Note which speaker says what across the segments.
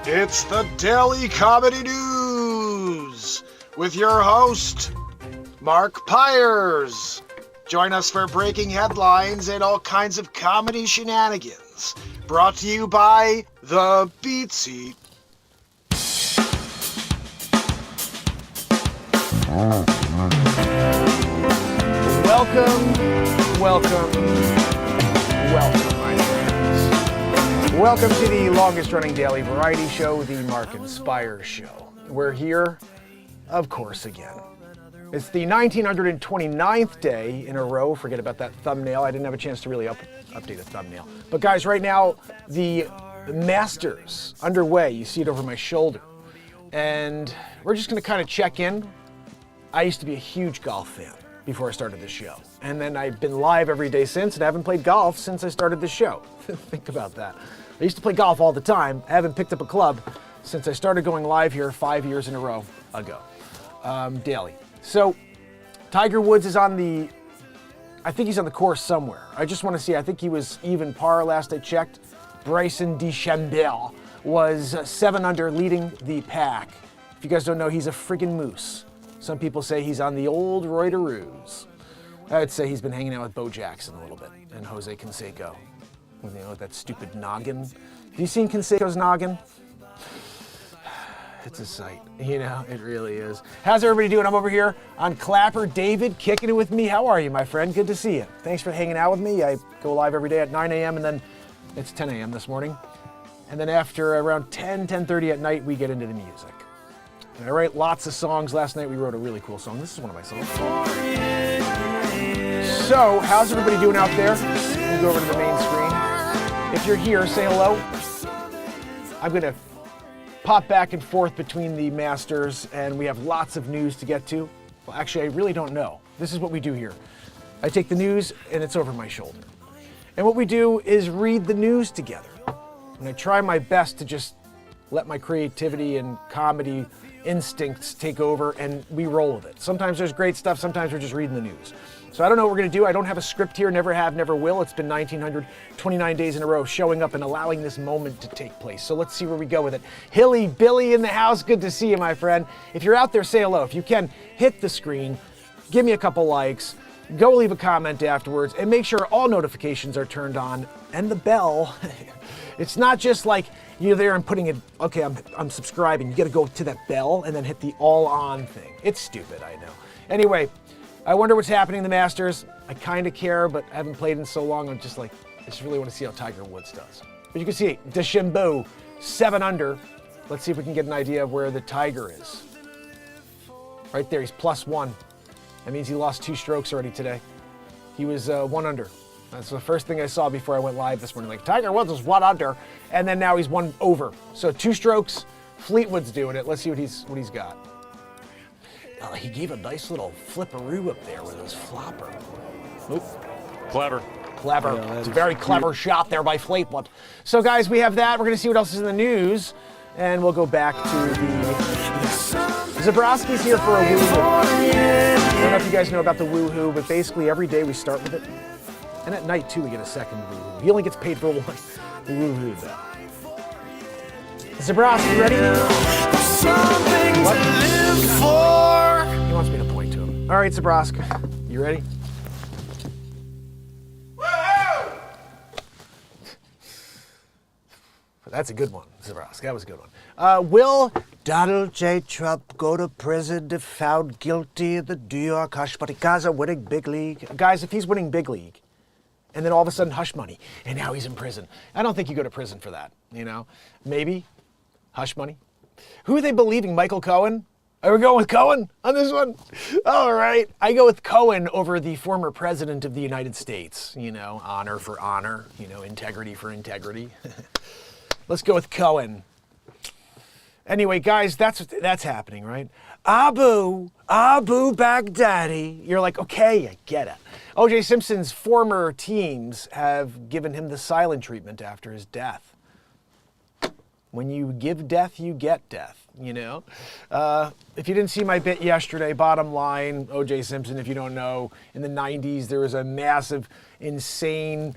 Speaker 1: It's the Daily Comedy News with your host, MarkinsPires. Join us for breaking headlines and all kinds of comedy shenanigans. Brought to you by The Beat Seat.
Speaker 2: Welcome, my friends. Welcome to the longest-running daily variety show, the MarkinsPires Show. We're here, of course, again. It's the 1929th day in a row. Forget about that thumbnail. I didn't have a chance to really update a thumbnail. But guys, right now, the Masters underway. You see it over my shoulder. And we're just going to kind of check in. I used to be a huge golf fan before I started this show. And then I've been live every day since, and I haven't played golf since I started this show. Think about that. I used to play golf all the time. I haven't picked up a club since I started going live here 5 years in a row ago, daily. So Tiger Woods is I think he's on the course somewhere. I just want to see, I think he was even par last I checked. Bryson DeChambeau was 7 under leading the pack. If you guys don't know, he's a friggin' moose. Some people say he's on the old Roy de Ruse. I'd say he's been hanging out with Bo Jackson a little bit and Jose Canseco. You know, that stupid noggin. Have you seen Canseco's noggin? It's a sight. You know, it really is. How's everybody doing? I'm over here on Clapper. David, kicking it with me. How are you, my friend? Good to see you. Thanks for hanging out with me. I go live every day at 9 a.m. and then it's 10 a.m. this morning. And then after around 10:30 at night, we get into the music. And I write lots of songs. Last night we wrote a really cool song. This is one of my songs. So, how's everybody doing out there? We'll go over to the main screen. If you're here, say hello. I'm going to pop back and forth between the Masters, and we have lots of news to get to. Well, actually, I really don't know. This is what we do here. I take the news, and it's over my shoulder. And what we do is read the news together. And I try my best to just let my creativity and comedy instincts take over, and we roll with it. Sometimes there's great stuff, sometimes we're just reading the news. So I don't know what we're going to do. I don't have a script here, never have, never will. It's been 1,929 days in a row showing up and allowing this moment to take place. So let's see where we go with it. Hilly Billy in the house, good to see you, my friend. If you're out there, say hello. If you can, hit the screen, give me a couple likes, go leave a comment afterwards, and make sure all notifications are turned on, and the bell. It's not just like you're there and putting it, okay, I'm subscribing. You got to go to that bell and then hit the all on thing. It's stupid, I know. Anyway, I wonder what's happening in the Masters. I kind of care, but I haven't played in so long. I just really want to see how Tiger Woods does. But you can see DeChambeau, 7 under. Let's see if we can get an idea of where the Tiger is. Right there, he's +1. That means he lost 2 strokes already today. He was 1 under. That's the first thing I saw before I went live this morning. Like, Tiger Woods was 1 under, and then now he's 1 over. So 2 strokes, Fleetwood's doing it. Let's see what he's got. He gave a nice little flipperoo up there with his flopper. Oop.
Speaker 3: Clever.
Speaker 2: Yeah, it's a very clever shot there by Fleetwood. So guys, we have that. We're going to see what else is in the news, and we'll go back to the... Zabrowski's here for a woohoo. I don't know if you guys know about the woohoo, but basically every day we start with it. And at night, too, we get a second woohoo. He only gets paid for 1 woohoo, though. Zabrowski, ready? What? He wants me to point to him. All right, Zabrowski, you ready? Woohoo! That's a good one, Zabrowski. That was a good one. Will Donald J. Trump go to prison if found guilty of the New York hush money? Guys are winning big league. Guys, if he's winning big league, and then all of a sudden hush money, and now he's in prison. I don't think you go to prison for that, you know? Maybe hush money. Who are they believing? Michael Cohen? Are we going with Cohen on this one? All right, I go with Cohen over the former president of the United States. You know, honor for honor, you know, integrity for integrity. Let's go with Cohen. Anyway, guys, that's happening, right? Abu Baghdadi. You're like, okay, I get it. O.J. Simpson's former teams have given him the silent treatment after his death. When you give death, you get death, you know? If you didn't see my bit yesterday, bottom line, O.J. Simpson, if you don't know, in the 90s, there was a massive, insane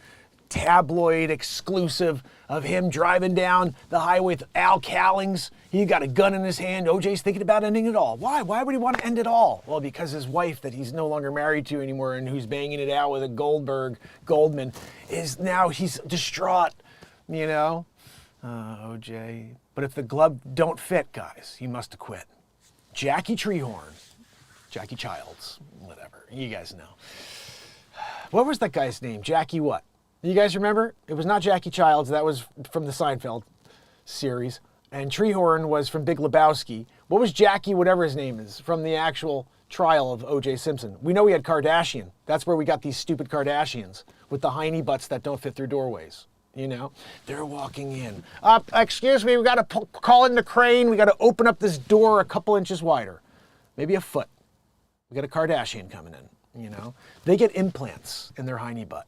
Speaker 2: tabloid exclusive of him driving down the highway with Al Callings. He got a gun in his hand. OJ's thinking about ending it all. Why? Why would he want to end it all? Well, because his wife that he's no longer married to anymore and who's banging it out with a Goldman, is now he's distraught, you know? OJ. But if the glove don't fit, guys, he must have quit. Jackie Treehorn. Jackie Childs. Whatever. You guys know. What was that guy's name? Jackie what? You guys remember? It was not Jackie Childs. That was from the Seinfeld series. And Treehorn was from Big Lebowski. What was Jackie, whatever his name is, from the actual trial of O.J. Simpson? We know we had Kardashian. That's where we got these stupid Kardashians with the hiney butts that don't fit through doorways. You know? They're walking in. Excuse me, we got to call in the crane. We got to open up this door a couple inches wider. Maybe a foot. We got a Kardashian coming in, you know? They get implants in their hiney butt.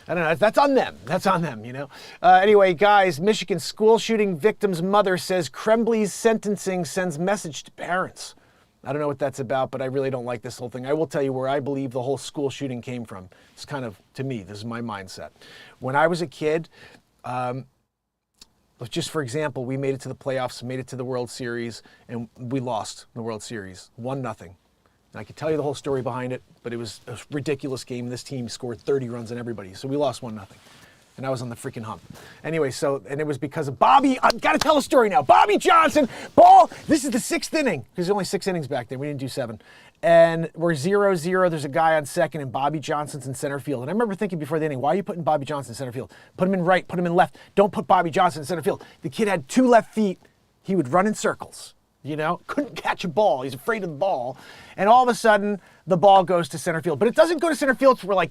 Speaker 2: I don't know, that's on them. That's on them, you know? Anyway, guys, Michigan school shooting victim's mother says Krembli's sentencing sends message to parents. I don't know what that's about, but I really don't like this whole thing. I will tell you where I believe the whole school shooting came from. It's kind of, to me, this is my mindset. When I was a kid, just for example, we made it to the playoffs, made it to the World Series, and we lost the World Series, 1-0. And I could tell you the whole story behind it, but it was a ridiculous game. This team scored 30 runs on everybody, so we lost 1-0. And I was on the freaking hump. Anyway, and it was because of Bobby. I've got to tell a story now. Bobby Johnson, ball. This is the 6th inning, because there's only 6 innings back there. We didn't do 7. And we're 0-0. There's a guy on second, and Bobby Johnson's in center field. And I remember thinking before the inning, why are you putting Bobby Johnson in center field? Put him in right, put him in left. Don't put Bobby Johnson in center field. The kid had 2 left feet. He would run in circles. You know, couldn't catch a ball. He's afraid of the ball. And all of a sudden, the ball goes to center field. But it doesn't go to center field for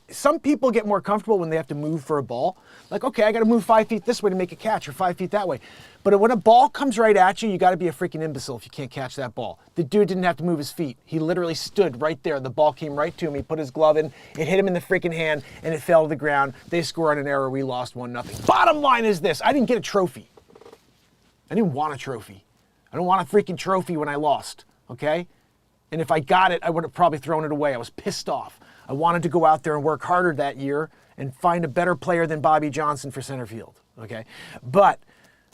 Speaker 2: some people get more comfortable when they have to move for a ball. Like, okay, I got to move 5 feet this way to make a catch or 5 feet that way. But when a ball comes right at you, you got to be a freaking imbecile if you can't catch that ball. The dude didn't have to move his feet. He literally stood right there. The ball came right to him. He put his glove in. It hit him in the freaking hand, and it fell to the ground. They score on an error. We lost 1-0. Bottom line is this. I didn't get a trophy. I didn't want a trophy. I don't want a freaking trophy when I lost, okay? And if I got it, I would have probably thrown it away. I was pissed off. I wanted to go out there and work harder that year and find a better player than Bobby Johnson for center field, okay? But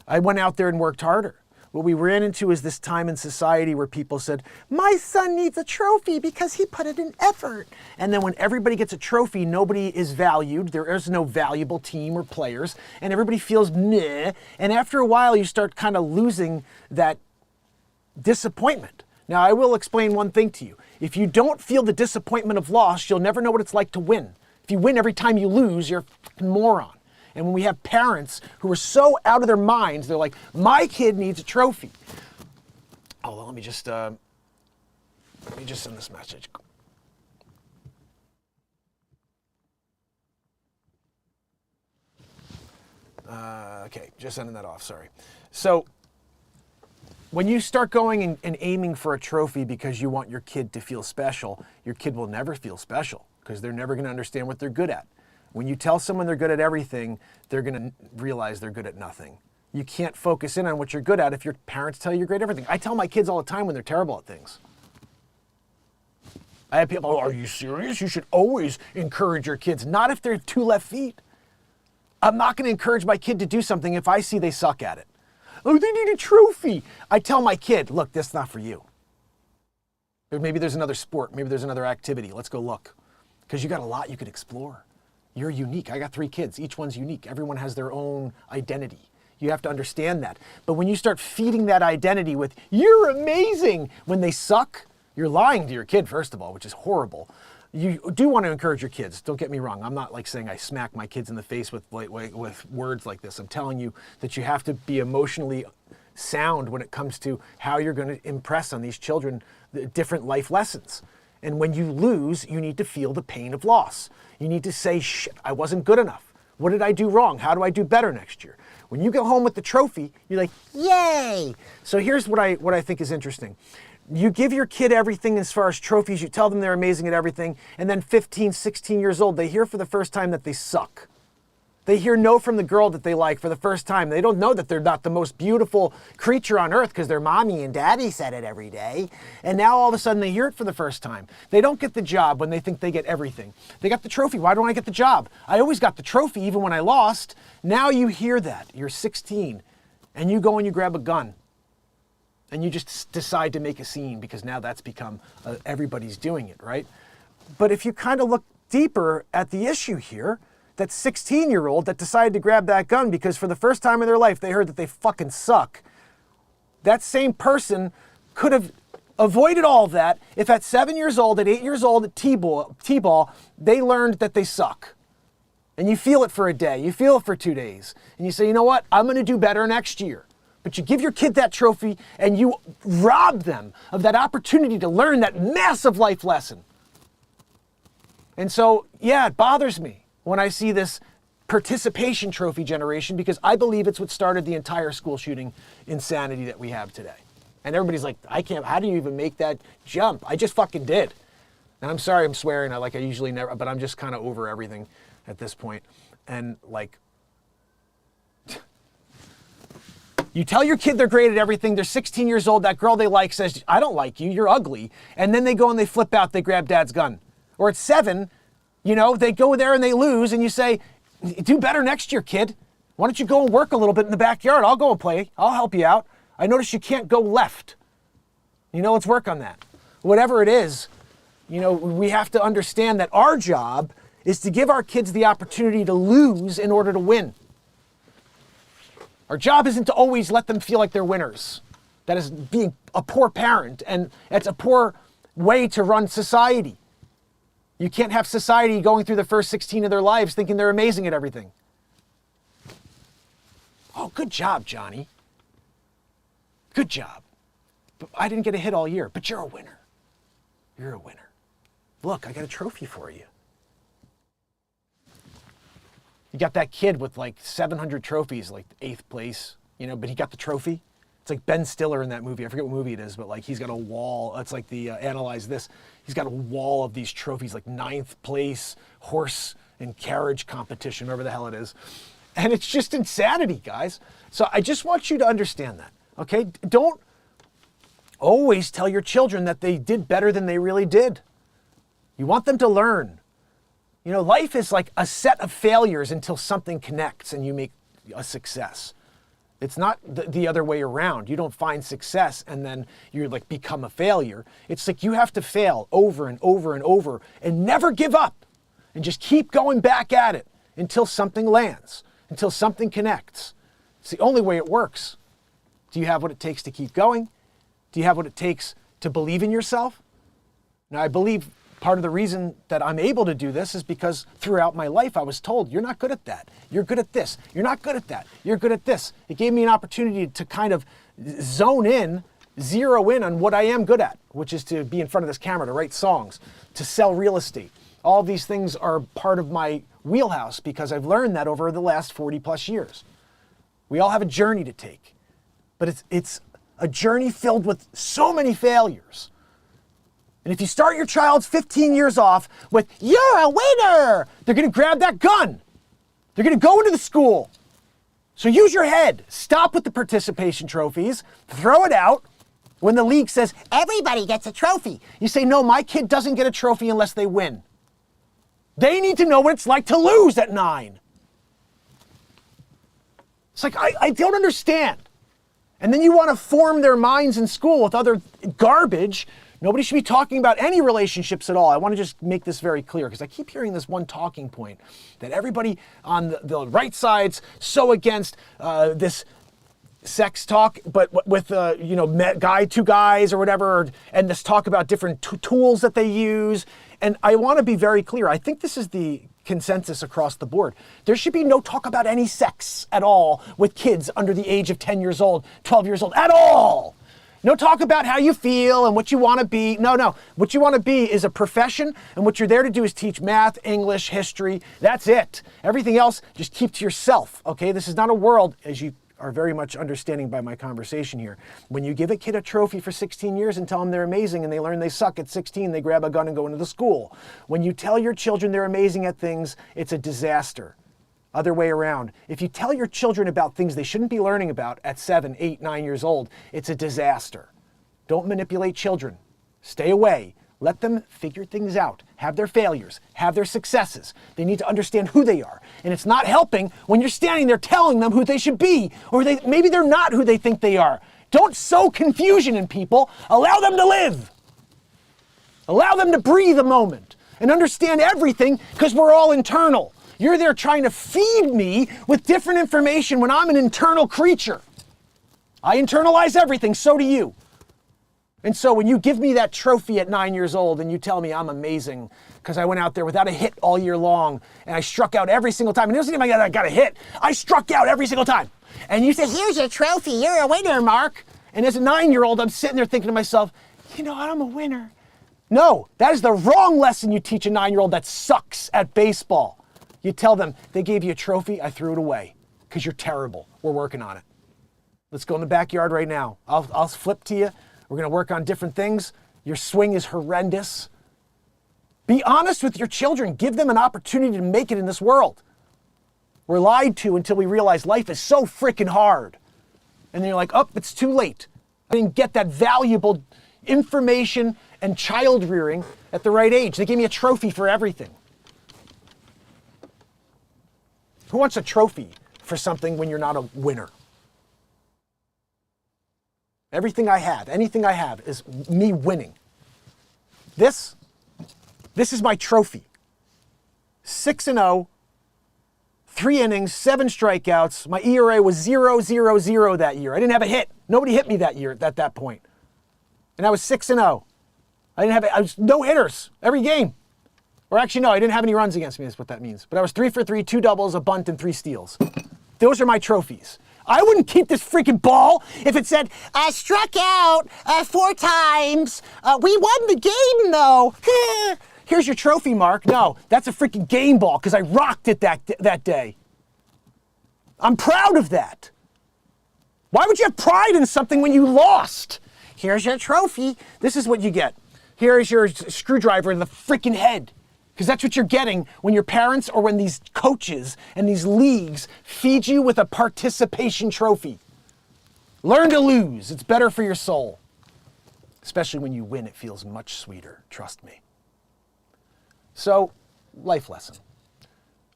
Speaker 2: I went out there and worked harder. What we ran into is this time in society where people said, my son needs a trophy because he put it in effort. And then when everybody gets a trophy, nobody is valued. There is no valuable team or players, and everybody feels meh. And after a while, you start kind of losing that disappointment. Now, I will explain one thing to you. If you don't feel the disappointment of loss, you'll never know what it's like to win. If you win every time you lose, you're a fucking moron. And when we have parents who are so out of their minds, they're like, my kid needs a trophy. Oh, well, let me just send this message. Okay, just sending that off, sorry. So, when you start going and aiming for a trophy because you want your kid to feel special, your kid will never feel special because they're never going to understand what they're good at. When you tell someone they're good at everything, they're going to realize they're good at nothing. You can't focus in on what you're good at if your parents tell you you're great at everything. I tell my kids all the time when they're terrible at things. I have people, are you serious? You should always encourage your kids. Not if they're 2 left feet. I'm not going to encourage my kid to do something if I see they suck at it. Oh, they need a trophy. I tell my kid, look, that's not for you. Maybe there's another sport. Maybe there's another activity. Let's go look. Because you got a lot you could explore. You're unique. I got 3 kids. Each one's unique. Everyone has their own identity. You have to understand that. But when you start feeding that identity with, you're amazing, when they suck, you're lying to your kid, first of all, which is horrible. You do want to encourage your kids. Don't get me wrong. I'm not like saying I smack my kids in the face with words like this. I'm telling you that you have to be emotionally sound when it comes to how you're going to impress on these children the different life lessons. And when you lose, you need to feel the pain of loss. You need to say, shit, I wasn't good enough. What did I do wrong? How do I do better next year? When you go home with the trophy, you're like, yay! So here's what I think is interesting. You give your kid everything as far as trophies, you tell them they're amazing at everything, and then 15, 16 years old, they hear for the first time that they suck. They hear no from the girl that they like for the first time. They don't know that they're not the most beautiful creature on earth because their mommy and daddy said it every day. And now all of a sudden they hear it for the first time. They don't get the job when they think they get everything. They got the trophy. Why don't I get the job? I always got the trophy even when I lost. Now you hear that. You're 16 and you go and you grab a gun and you just decide to make a scene because now that's become everybody's doing it, right? But if you kind of look deeper at the issue here, that 16-year-old that decided to grab that gun because for the first time in their life they heard that they fucking suck, that same person could have avoided all of that if at 7 years old, at 8 years old at T-ball, they learned that they suck. And you feel it for a day, you feel it for 2 days, and you say, you know what, I'm gonna do better next year. But you give your kid that trophy and you rob them of that opportunity to learn that massive life lesson. And so, yeah, it bothers me when I see this participation trophy generation because I believe it's what started the entire school shooting insanity that we have today. And everybody's like, I can't, how do you even make that jump? I just fucking did. And I'm sorry I'm swearing, I usually never, but I'm just kind of over everything at this point. And like, you tell your kid they're great at everything, they're 16 years old, that girl they like says, I don't like you, you're ugly. And then they go and they flip out, they grab dad's gun. Or at 7, you know, they go there and they lose and you say, do better next year, kid. Why don't you go and work a little bit in the backyard? I'll go and play. I'll help you out. I notice you can't go left. You know, let's work on that. Whatever it is, you know, we have to understand that our job is to give our kids the opportunity to lose in order to win. Our job isn't to always let them feel like they're winners. That is being a poor parent, and it's a poor way to run society. You can't have society going through the first 16 of their lives thinking they're amazing at everything. Oh, good job, Johnny. Good job. But I didn't get a hit all year, but you're a winner. You're a winner. Look, I got a trophy for you. You got that kid with like 700 trophies, like 8th place, you know, but he got the trophy. It's like Ben Stiller in that movie. I forget what movie it is, but like he's got a wall. It's like the Analyze This. He's got a wall of these trophies, like 9th place horse and carriage competition, whatever the hell it is. And it's just insanity, guys. So I just want you to understand that, okay? Don't always tell your children that they did better than they really did. You want them to learn. You know, life is like a set of failures until something connects and you make a success. It's not the other way around. You don't find success and then you're like become a failure. It's like you have to fail over and over and over and never give up and just keep going back at it until something lands, until something connects. It's the only way it works. Do you have what it takes to keep going? Do you have what it takes to believe in yourself? Now, I believe part of the reason that I'm able to do this is because throughout my life I was told, you're not good at that. You're good at this. You're not good at that. You're good at this. It gave me an opportunity to kind of zone in, zero in on what I am good at, which is to be in front of this camera, to write songs, to sell real estate. All these things are part of my wheelhouse because I've learned that over the last 40 plus years. We all have a journey to take, but it's a journey filled with so many failures. And if you start your child's 15 years off with, you're a winner, they're gonna grab that gun. They're gonna go into the school. So use your head. Stop with the participation trophies. Throw it out. When the league says, everybody gets a trophy, you say, no, my kid doesn't get a trophy unless they win. They need to know what it's like to lose at 9. It's like, I don't understand. And then you want to form their minds in school with other garbage. Nobody should be talking about any relationships at all. I want to just make this very clear because I keep hearing this one talking point that everybody on the right side's so against this sex talk, but with two guys or whatever, and this talk about different tools that they use. And I want to be very clear. I think this is the consensus across the board. There should be no talk about any sex at all with kids under the age of 10 years old, 12 years old, at all. No talk about how you feel and what you want to be. No. What you want to be is a profession, and what you're there to do is teach math, English, history. That's it. Everything else, just keep to yourself, okay? This is not a world, as you are very much understanding by my conversation here. When you give a kid a trophy for 16 years and tell them they're amazing and they learn they suck at 16, they grab a gun and go into the school. When you tell your children they're amazing at things, it's a disaster. Other way around. If you tell your children about things they shouldn't be learning about at 7, 8, 9 years old, it's a disaster. Don't manipulate children. Stay away. Let them figure things out, have their failures, have their successes. They need to understand who they are. And it's not helping when you're standing there telling them who they should be, or maybe they're not who they think they are. Don't sow confusion in people. Allow them to live. Allow them to breathe a moment and understand everything, because we're all internal. You're there trying to feed me with different information when I'm an internal creature. I internalize everything, so do you. And so when you give me that trophy at 9 years old and you tell me I'm amazing because I went out there without a hit all year long and I struck out every single time, and it wasn't even like I got a hit, I struck out every single time. And you say, here's your trophy, you're a winner, Mark. And as a 9-year-old, I'm sitting there thinking to myself, you know, I'm a winner. No, that is the wrong lesson you teach a 9-year-old that sucks at baseball. You tell them, they gave you a trophy, I threw it away because you're terrible. We're working on it. Let's go in the backyard right now. I'll flip to you. We're going to work on different things. Your swing is horrendous. Be honest with your children. Give them an opportunity to make it in this world. We're lied to until we realize life is so freaking hard. And then you're like, oh, it's too late. I didn't get that valuable information and child rearing at the right age. They gave me a trophy for everything. Who wants a trophy for something when you're not a winner? Everything I have, anything I have is me winning. This is my trophy. 6-0, 3 innings, 7 strikeouts. My ERA was 0.00 that year. I didn't have a hit. Nobody hit me that year at that point. And I was 6-0. I was no hitters every game. Or actually, no, I didn't have any runs against me, is what that means. But I was 3 for 3, 2 doubles, a bunt, and 3 steals. Those are my trophies. I wouldn't keep this freaking ball if it said, I struck out 4 times. We won the game, though. Here's your trophy, Mark. No, that's a freaking game ball because I rocked it that day. I'm proud of that. Why would you have pride in something when you lost? Here's your trophy. This is what you get. Here is your screwdriver in the freaking head. Because that's what you're getting when your parents or when these coaches and these leagues feed you with a participation trophy. Learn to lose. It's better for your soul. Especially when you win, it feels much sweeter. Trust me. So, life lesson.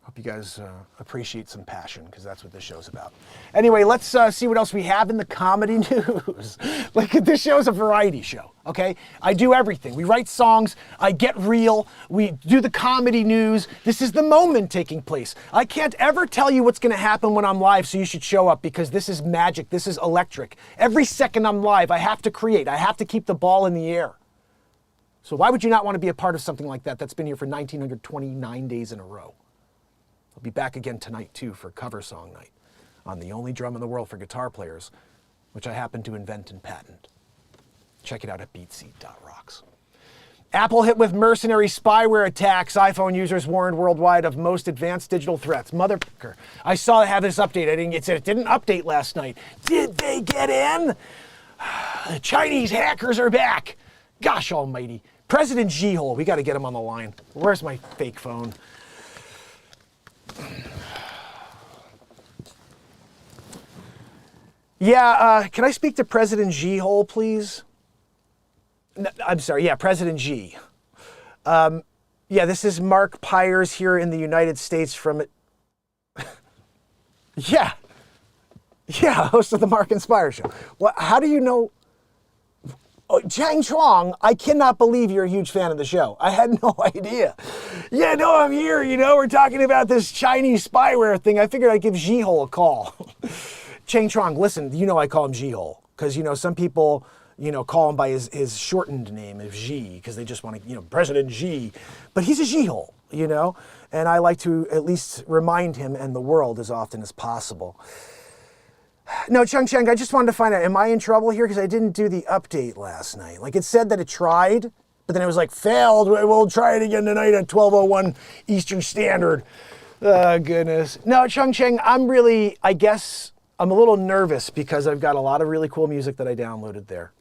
Speaker 2: Hope you guys appreciate some passion, because that's what this show's about. Anyway, let's see what else we have in the comedy news. Like, this show's a variety show, okay? I do everything. We write songs, I get real, we do the comedy news. This is the moment taking place. I can't ever tell you what's gonna happen when I'm live, so you should show up, because this is magic, this is electric. Every second I'm live, I have to create, I have to keep the ball in the air. So why would you not want to be a part of something like that that's been here for 1,929 days in a row? I'll be back again tonight, too, for cover song night on the only drum in the world for guitar players, which I happen to invent and patent. Check it out at beatseat.rocks. Apple hit with mercenary spyware attacks. iPhone users warned worldwide of most advanced digital threats. Motherfucker. I saw it have this update. It said it didn't update last night. Did they get in? The Chinese hackers are back. Gosh almighty. President Xi-hole. We got to get him on the line. Where's my fake phone? Yeah, can I speak to President Xi-hole, please? No, I'm sorry, yeah, President Xi. Yeah, this is Mark Pires here in the United States from it. Yeah, host of the MarkinsPires show. What? How do you know? Oh, Chang Chuang, I cannot believe you're a huge fan of the show. I had no idea. Yeah, no, I'm here, we're talking about this Chinese spyware thing. I figured I'd give Xi-hole a call. Chang Chuang, listen, I call him Xi-hole. Because, some people, call him by his shortened name of Xi, because they just want to, President Xi. But he's a Xi-hole, and I like to at least remind him and the world as often as possible. No, Chung Cheng, I just wanted to find out, am I in trouble here? Because I didn't do the update last night. Like, it said that it tried, but then it was like, failed. We'll try it again tonight at 12:01 Eastern Standard. Oh, goodness. No, Chung Cheng, I guess I'm a little nervous because I've got a lot of really cool music that I downloaded there,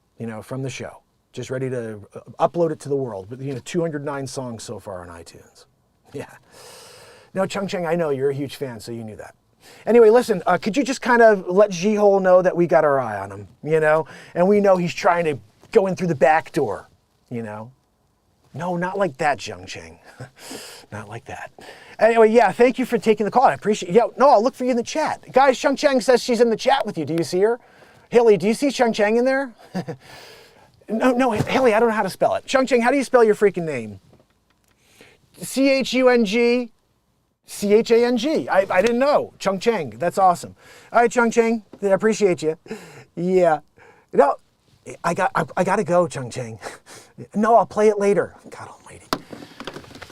Speaker 2: from the show. Just ready to upload it to the world. But, 209 songs so far on iTunes. Yeah. No, Chung Cheng, I know you're a huge fan, so you knew that. Anyway, listen, could you just kind of let G-Hole know that we got our eye on him, you know? And we know he's trying to go in through the back door, you know? No, not like that, Chung Cheng. Not like that. Anyway, yeah, thank you for taking the call. I appreciate it. Yeah, no, I'll look for you in the chat. Guys, Chung Cheng says she's in the chat with you. Do you see her? Haley, do you see Chung Cheng in there? No, Haley, I don't know how to spell it. Chung Cheng, how do you spell your freaking name? C-H-U-N-G... C-H-A-N-G. I didn't know. Chung Cheng. That's awesome. All right, Chung Cheng. I appreciate you. Yeah. No, I got to go, Chung Cheng. No, I'll play it later. God almighty.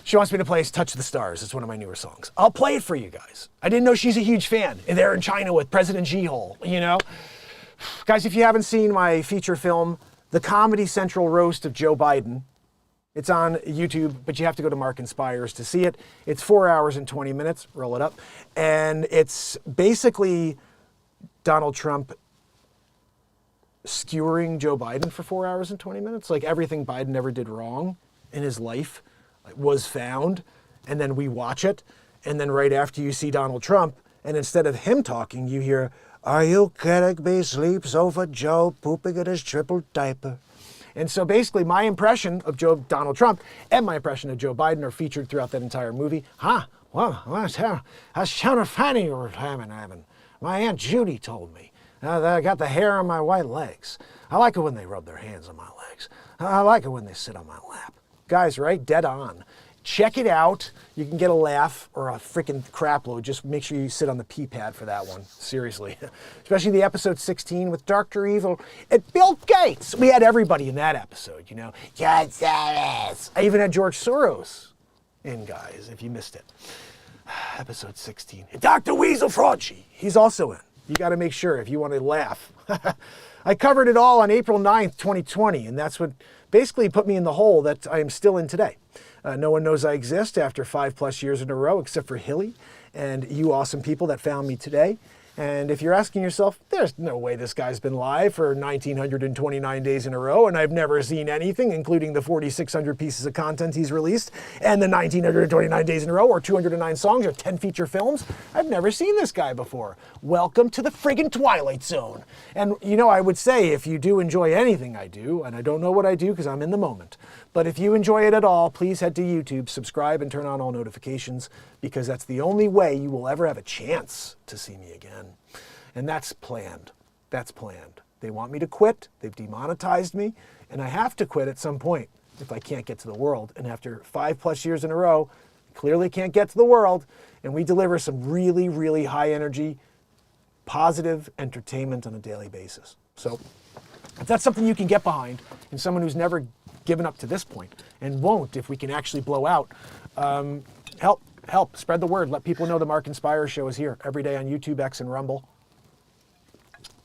Speaker 2: She wants me to play Touch the Stars. It's one of my newer songs. I'll play it for you guys. I didn't know she's a huge fan. And they're in China with President G-Hole, you know? Guys, if you haven't seen my feature film, The Comedy Central Roast of Joe Biden, it's on YouTube, but you have to go to MarkinsPires to see it. It's 4 hours and 20 minutes. Roll it up. And it's basically Donald Trump skewering Joe Biden for 4 hours and 20 minutes. Like everything Biden ever did wrong in his life was found. And then we watch it. And then right after you see Donald Trump, and instead of him talking, you hear, "Are you kidding me? Sleeps over Joe, pooping in his triple diaper." And so basically my impression of Donald Trump and my impression of Joe Biden are featured throughout that entire movie. Well, that's kind of funny you were having. My Aunt Judy told me that I got the hair on my white legs. I like it when they rub their hands on my legs. I like it when they sit on my lap. Guys, right? Dead on. Check it out. You can get a laugh or a freaking crap load. Just make sure you sit on the pee pad for that one. Seriously. Especially the episode 16 with Dr. Evil and Bill Gates. We had everybody in that episode, you know. John Soros. I even had George Soros in, guys, if you missed it. Episode 16. And Dr. Weasel Frauchi. He's also in. You got to make sure if you want to laugh. I covered it all on April 9th, 2020, and that's what basically put me in the hole that I am still in today. No one knows I exist after 5+ years in a row, except for Hilly and you awesome people that found me today. And if you're asking yourself, there's no way this guy's been live for 1,929 days in a row, and I've never seen anything, including the 4,600 pieces of content he's released, and the 1,929 days in a row, or 209 songs, or 10 feature films. I've never seen this guy before. Welcome to the friggin' Twilight Zone. And you know, I would say if you do enjoy anything I do, and I don't know what I do because I'm in the moment, but if you enjoy it at all, please head to YouTube, subscribe, and turn on all notifications, because that's the only way you will ever have a chance to see me again. And that's planned. That's planned. They want me to quit. They've demonetized me, and I have to quit at some point if I can't get to the world. And after 5+ years in a row, I clearly can't get to the world, and we deliver some really, really high energy, positive entertainment on a daily basis. So if that's something you can get behind, and someone who's never given up to this point and won't if we can actually blow out, help spread the word. Let people know the MarkinsPires show is here every day on YouTube, X, and Rumble.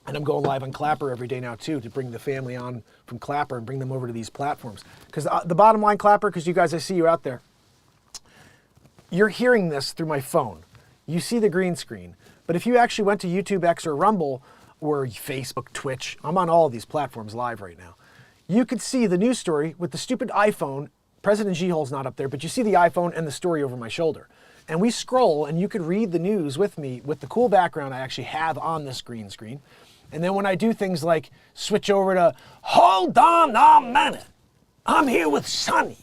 Speaker 2: And I'm going live on Clapper every day now too, to bring the family on from Clapper and bring them over to these platforms. Because the bottom line, Clapper, because you guys, I see you out there, you're hearing this through my phone. You see the green screen. But if you actually went to YouTube, X, or Rumble, or Facebook, Twitch, I'm on all of these platforms live right now, you could see the news story with the stupid iPhone. President G-Hole's not up there, but you see the iPhone and the story over my shoulder. And we scroll, and you could read the news with me with the cool background I actually have on this green screen. And then when I do things like switch over to, hold on a minute, I'm here with Sonny,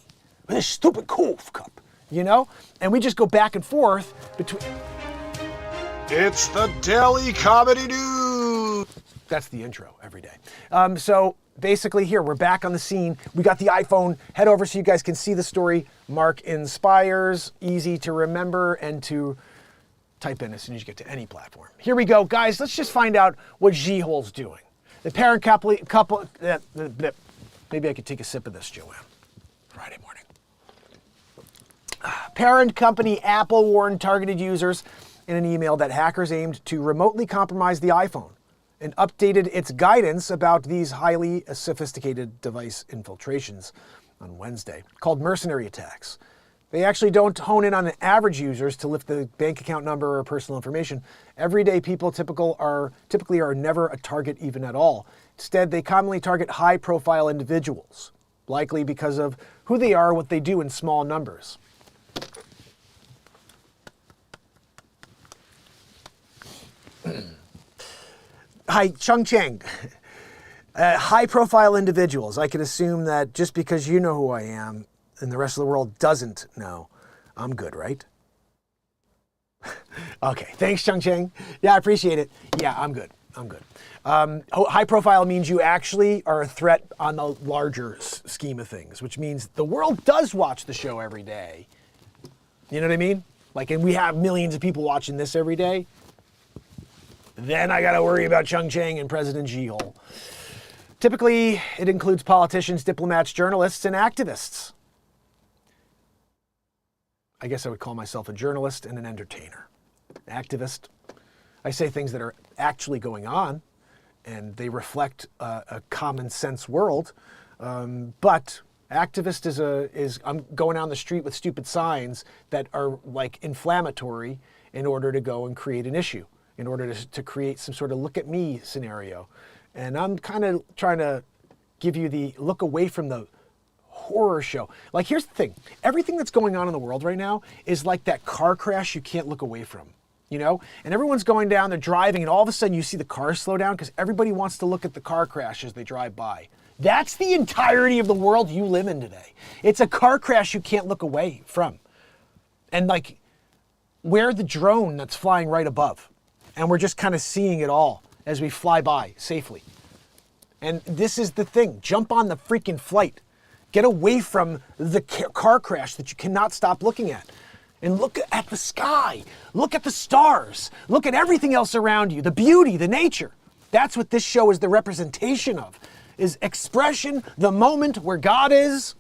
Speaker 2: with his stupid cough cup, you know? And we just go back and forth between...
Speaker 1: It's the Daily Comedy News.
Speaker 2: That's the intro every day. So basically here, we're back on the scene. We got the iPhone. Head over so you guys can see the story. MarkinsPires, easy to remember and to type in as soon as you get to any platform. Here we go, guys. Let's just find out what G-Hole's doing. The parent couple, maybe I could take a sip of this, Joanne. Friday morning. Parent company Apple warned targeted users in an email that hackers aimed to remotely compromise the iPhone and updated its guidance about these highly sophisticated device infiltrations on Wednesday, called mercenary attacks. They actually don't hone in on the average users to lift the bank account number or personal information. Everyday people typically are never a target even at all. Instead, they commonly target high-profile individuals, likely because of who they are, what they do in small numbers. Hi, Chung Chang. High-profile individuals. I can assume that just because you know who I am and the rest of the world doesn't know, I'm good, right? Okay, thanks, Chung Chang. Yeah, I appreciate it. Yeah, I'm good. High profile means you actually are a threat on the larger scheme of things, which means the world does watch the show every day. You know what I mean? Like, and we have millions of people watching this every day. Then I gotta worry about Chung Chang and President Xi-Hole. Typically, it includes politicians, diplomats, journalists, and activists. I guess I would call myself a journalist and an entertainer. Activist. I say things that are actually going on, and they reflect a common sense world. But activist is I'm going down the street with stupid signs that are like inflammatory in order to go and create an issue, in order to create some sort of look at me scenario. And I'm kind of trying to give you the look away from the horror show. Like, here's the thing. Everything that's going on in the world right now is like that car crash you can't look away from, you know? And everyone's going down, they're driving, and all of a sudden you see the cars slow down because everybody wants to look at the car crash as they drive by. That's the entirety of the world you live in today. It's a car crash you can't look away from. And like, we're the drone that's flying right above. And we're just kind of seeing it all as we fly by safely. And this is the thing. Jump on the freaking flight. Get away from the car crash that you cannot stop looking at. And look at the sky. Look at the stars. Look at everything else around you. The beauty, the nature. That's what this show is the representation of. Is expression, the moment where God is.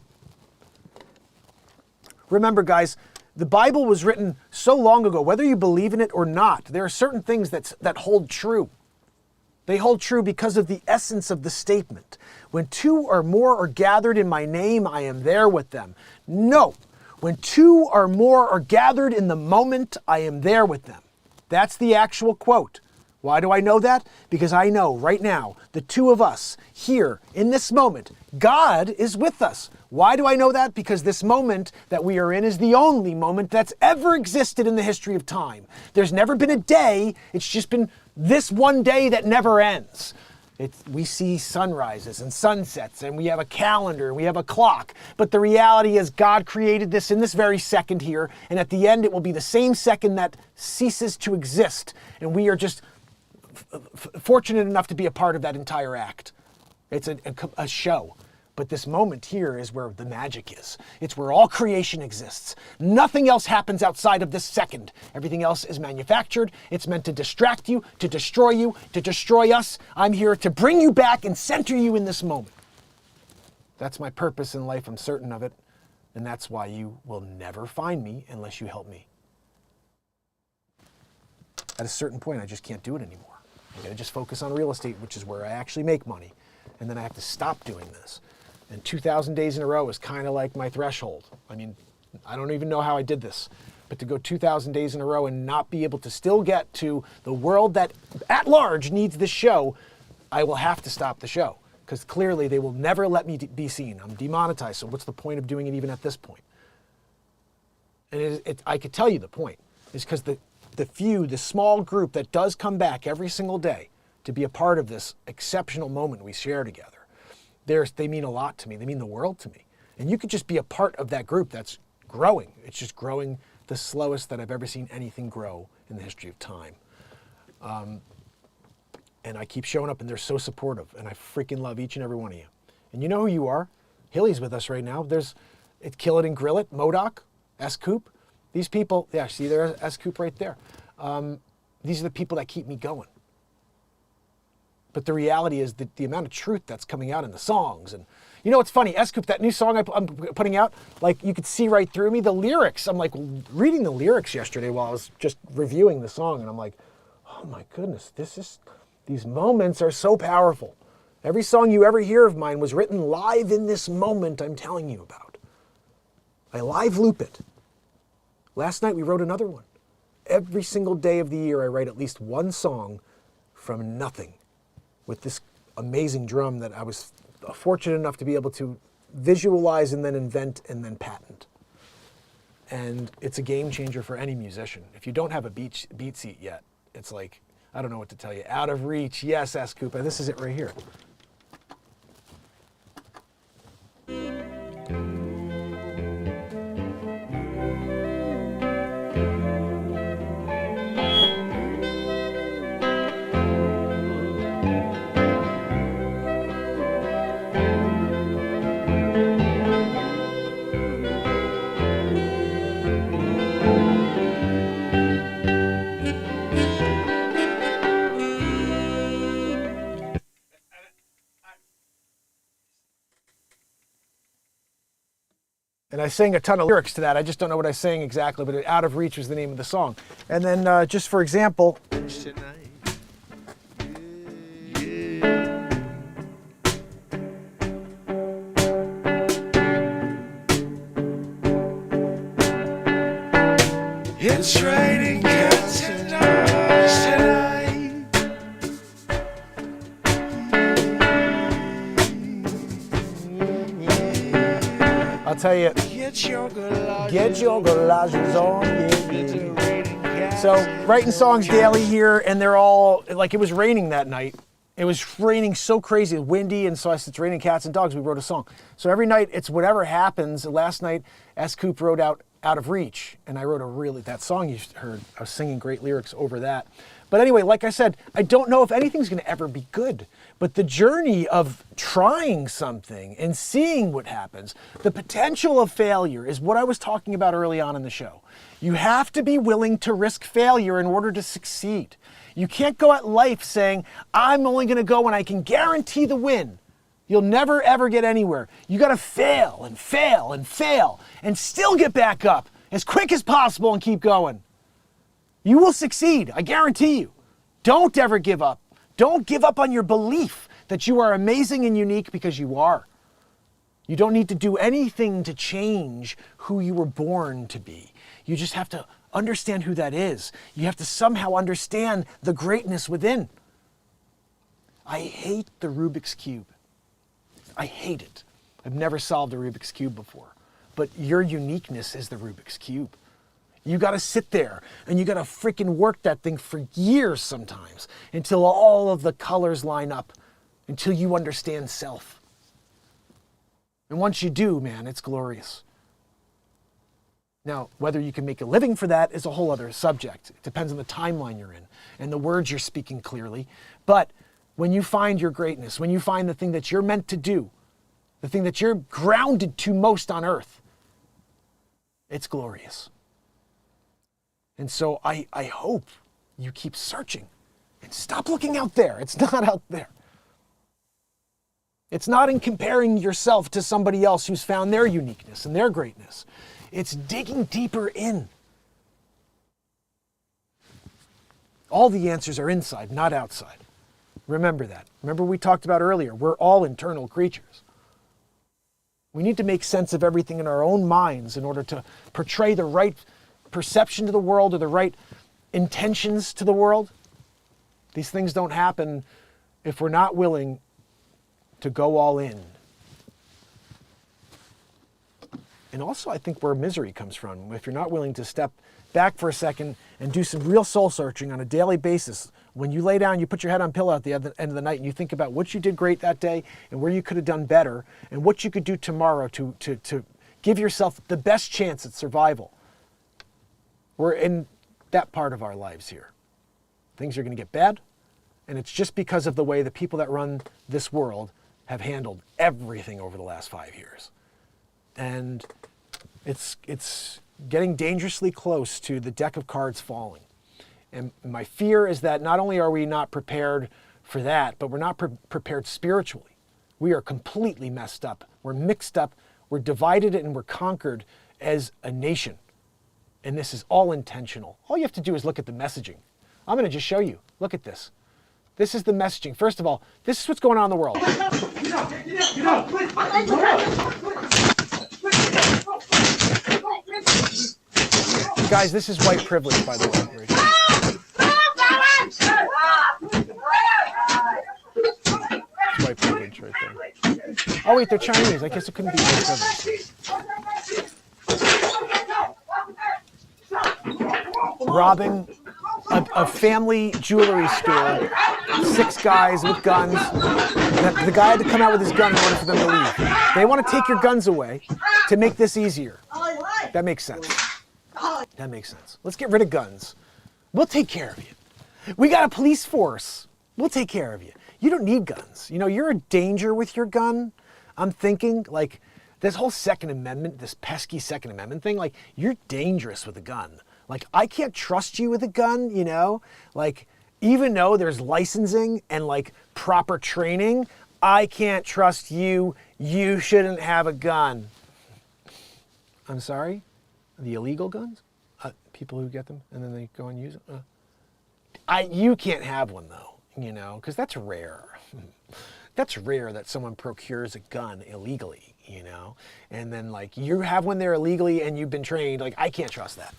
Speaker 2: Remember, guys, the Bible was written so long ago, whether you believe in it or not, there are certain things that hold true. They hold true because of the essence of the statement. When two or more are gathered in my name, I am there with them. No, when two or more are gathered in the moment, I am there with them. That's the actual quote. Why do I know that? Because I know right now, the two of us here in this moment, God is with us. Why do I know that? Because this moment that we are in is the only moment that's ever existed in the history of time. There's never been a day, it's just been this one day that never ends. We see sunrises and sunsets, and we have a calendar, and we have a clock. But the reality is God created this in this very second here, and at the end it will be the same second that ceases to exist. And we are just fortunate enough to be a part of that entire act. It's a show. But this moment here is where the magic is. It's where all creation exists. Nothing else happens outside of this second. Everything else is manufactured. It's meant to distract you, to destroy us. I'm here to bring you back and center you in this moment. That's my purpose in life. I'm certain of it. And that's why you will never find me unless you help me. At a certain point, I just can't do it anymore. I gotta just focus on real estate, which is where I actually make money. And then I have to stop doing this. And 2,000 days in a row is kind of like my threshold. I mean, I don't even know how I did this. But to go 2,000 days in a row and not be able to still get to the world that at large needs this show, I will have to stop the show. Because clearly they will never let me be seen. I'm demonetized, so what's the point of doing it even at this point? And I could tell you the point. It's because the small group that does come back every single day to be a part of this exceptional moment we share together, they mean a lot to me. They mean the world to me. And you could just be a part of that group that's growing. It's just growing the slowest that I've ever seen anything grow in the history of time. And I keep showing up, and they're so supportive, and I freaking love each and every one of you. And you know who you are. Hilly's with us right now. It's Kill It and Grill It, Modoc, S-Coop. These people, yeah, see there's S-Coop right there. These are the people that keep me going. But the reality is that the amount of truth that's coming out in the songs. And you know what's funny? S-Coop, that new song I'm putting out, like you could see right through me, the lyrics. I'm like reading the lyrics yesterday while I was just reviewing the song. And I'm like, oh my goodness, these moments are so powerful. Every song you ever hear of mine was written live in this moment I'm telling you about. I live loop it. Last night we wrote another one. Every single day of the year I write at least one song from nothing, with this amazing drum that I was fortunate enough to be able to visualize and then invent and then patent. And it's a game changer for any musician. If you don't have a beat seat yet, it's like, I don't know what to tell you. Out of reach. Yes, S. Koopa. This is it right here. And I sang a ton of lyrics to that. I just don't know what I sang exactly, but Out of Reach was the name of the song. And then just for example,
Speaker 3: it's raining cats and dogs tonight.
Speaker 2: I'll tell you,
Speaker 3: Get your garages
Speaker 2: on. Yeah. So writing songs daily here, and they're all, like, it was raining that night. It was raining so crazy, windy, and so I said, it's raining cats and dogs. We wrote a song. So every night, it's whatever happens. Last night, S. Coop wrote Out of Reach, and I wrote that song you heard. I was singing great lyrics over that. But anyway, like I said, I don't know if anything's going to ever be good. But the journey of trying something and seeing what happens, the potential of failure is what I was talking about early on in the show. You have to be willing to risk failure in order to succeed. You can't go at life saying, I'm only going to go when I can guarantee the win. You'll never, ever get anywhere. You got to fail and fail and fail and still get back up as quick as possible and keep going. You will succeed, I guarantee you. Don't ever give up. Don't give up on your belief that you are amazing and unique, because you are. You don't need to do anything to change who you were born to be. You just have to understand who that is. You have to somehow understand the greatness within. I hate the Rubik's Cube. I hate it. I've never solved a Rubik's Cube before. But your uniqueness is the Rubik's Cube. You got to sit there and you got to freaking work that thing for years sometimes until all of the colors line up, until you understand self. And once you do, man, it's glorious. Now, whether you can make a living for that is a whole other subject. It depends on the timeline you're in and the words you're speaking clearly. But when you find your greatness, when you find the thing that you're meant to do, the thing that you're grounded to most on earth, it's glorious. And so I hope you keep searching and stop looking out there. It's not out there. It's not in comparing yourself to somebody else who's found their uniqueness and their greatness. It's digging deeper in. All the answers are inside, not outside. Remember that. Remember we talked about earlier, we're all internal creatures. We need to make sense of everything in our own minds in order to portray the right perception to the world or the right intentions to the world. These things don't happen if we're not willing to go all in. And also, I think where misery comes from, if you're not willing to step back for a second and do some real soul searching on a daily basis. When you lay down, you put your head on pillow at the end of the night and you think about what you did great that day and where you could have done better and what you could do tomorrow to give yourself the best chance at survival. We're in that part of our lives here. Things are going to get bad, and it's just because of the way the people that run this world have handled everything over the last 5 years. And it's getting dangerously close to the deck of cards falling. And my fear is that not only are we not prepared for that, but we're not prepared spiritually. We are completely messed up. We're mixed up. We're divided and we're conquered as a nation. And this is all intentional. All you have to do is look at the messaging. I'm going to just show you. Look at this. This is the messaging. First of all, this is what's going on in the world. Guys, this is white privilege, by the way. It's white privilege right there. Oh wait, they're Chinese. I guess it couldn't be white privilege. Robbing a family jewelry store, 6 guys with guns. The guy had to come out with his gun in order for them to leave. They want to take your guns away to make this easier. That makes sense. That makes sense. Let's get rid of guns. We'll take care of you. We got a police force. We'll take care of you. You don't need guns. You know, you're a danger with your gun. I'm thinking, like, this whole Second Amendment, this pesky Second Amendment thing, like, you're dangerous with a gun. Like, I can't trust you with a gun, you know? Like, even though there's licensing and, like, proper training, I can't trust you. You shouldn't have a gun. I'm sorry? The illegal guns? People who get them and then they go and use it? You can't have one, though, you know, because that's rare. That's rare that someone procures a gun illegally, you know? And then, like, you have one there illegally and you've been trained. Like, I can't trust that.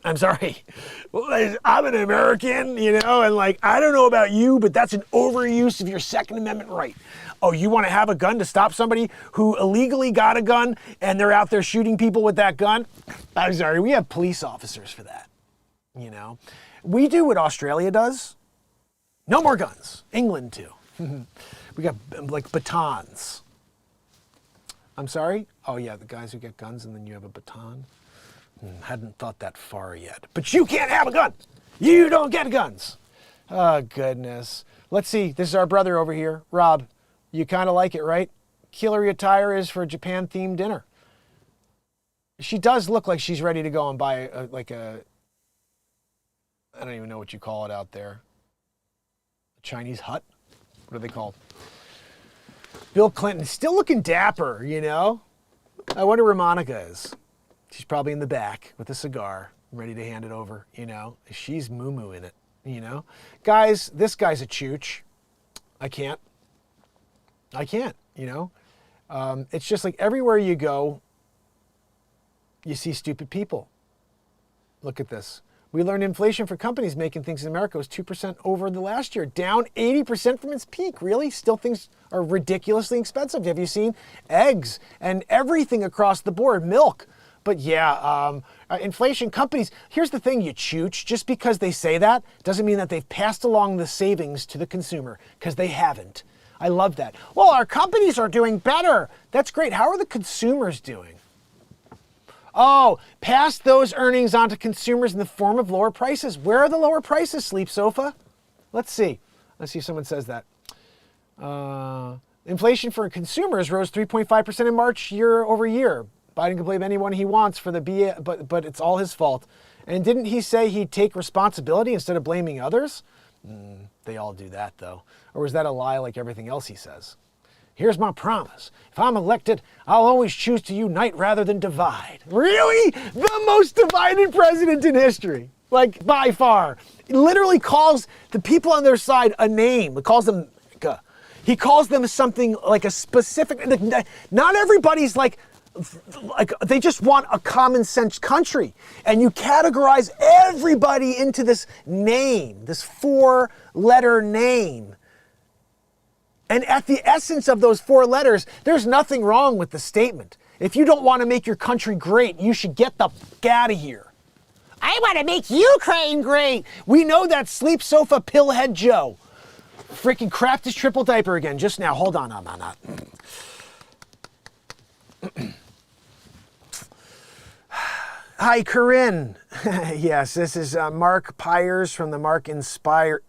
Speaker 2: I'm sorry. Well, I'm an American, you know, and, like, I don't know about you, but that's an overuse of your Second Amendment right. Oh, you want to have a gun to stop somebody who illegally got a gun and they're out there shooting people with that gun? I'm sorry, we have police officers for that, you know? We do what Australia does. No more guns. England too. We got, like, batons. I'm sorry? Oh yeah, the guys who get guns and then you have a baton. Hadn't thought that far yet. But you can't have a gun. You don't get guns. Oh, goodness. Let's see. This is our brother over here. Rob, you kind of like it, right? Killer attire is for a Japan-themed dinner. She does look like she's ready to go and buy I don't even know what you call it out there. A Chinese hut? What are they called? Bill Clinton, still looking dapper, you know? I wonder where Monica is. She's probably in the back with a cigar, ready to hand it over, you know? She's moo-moo in it, you know? Guys, this guy's a chooch. I can't, you know? It's just like everywhere you go, you see stupid people. Look at this. We learned inflation for companies making things in America was 2% over the last year, down 80% from its peak. Really? Still things are ridiculously expensive. Have you seen eggs and everything across the board, milk? But yeah, inflation companies, here's the thing, you chooch, just because they say that doesn't mean that they've passed along the savings to the consumer, because they haven't. I love that. Well, our companies are doing better. That's great. How are the consumers doing? Oh, pass those earnings on to consumers in the form of lower prices. Where are the lower prices, Sleep Sofa? Let's see. Let's see if someone says that. Inflation for consumers rose 3.5% in March year over year. Biden can blame anyone he wants for the BA, but it's all his fault. And didn't he say he'd take responsibility instead of blaming others? They all do that, though. Or was that a lie like everything else he says? Here's my promise. If I'm elected, I'll always choose to unite rather than divide. Really? The most divided president in history. Like, by far. He literally calls the people on their side a name. He calls them something like a specific... Not everybody's like they just want a common sense country. And you categorize everybody into this name, this 4-letter name. And at the essence of those 4 letters, there's nothing wrong with the statement. If you don't want to make your country great, you should get the f*** out of here. I want to make Ukraine great. We know that Sleep Sofa Pillhead Joe. Freaking crapped his triple diaper again just now. Hold on, I'm not. Hi, Corinne. Yes, this is MarkinsPires from the MarkinsPires.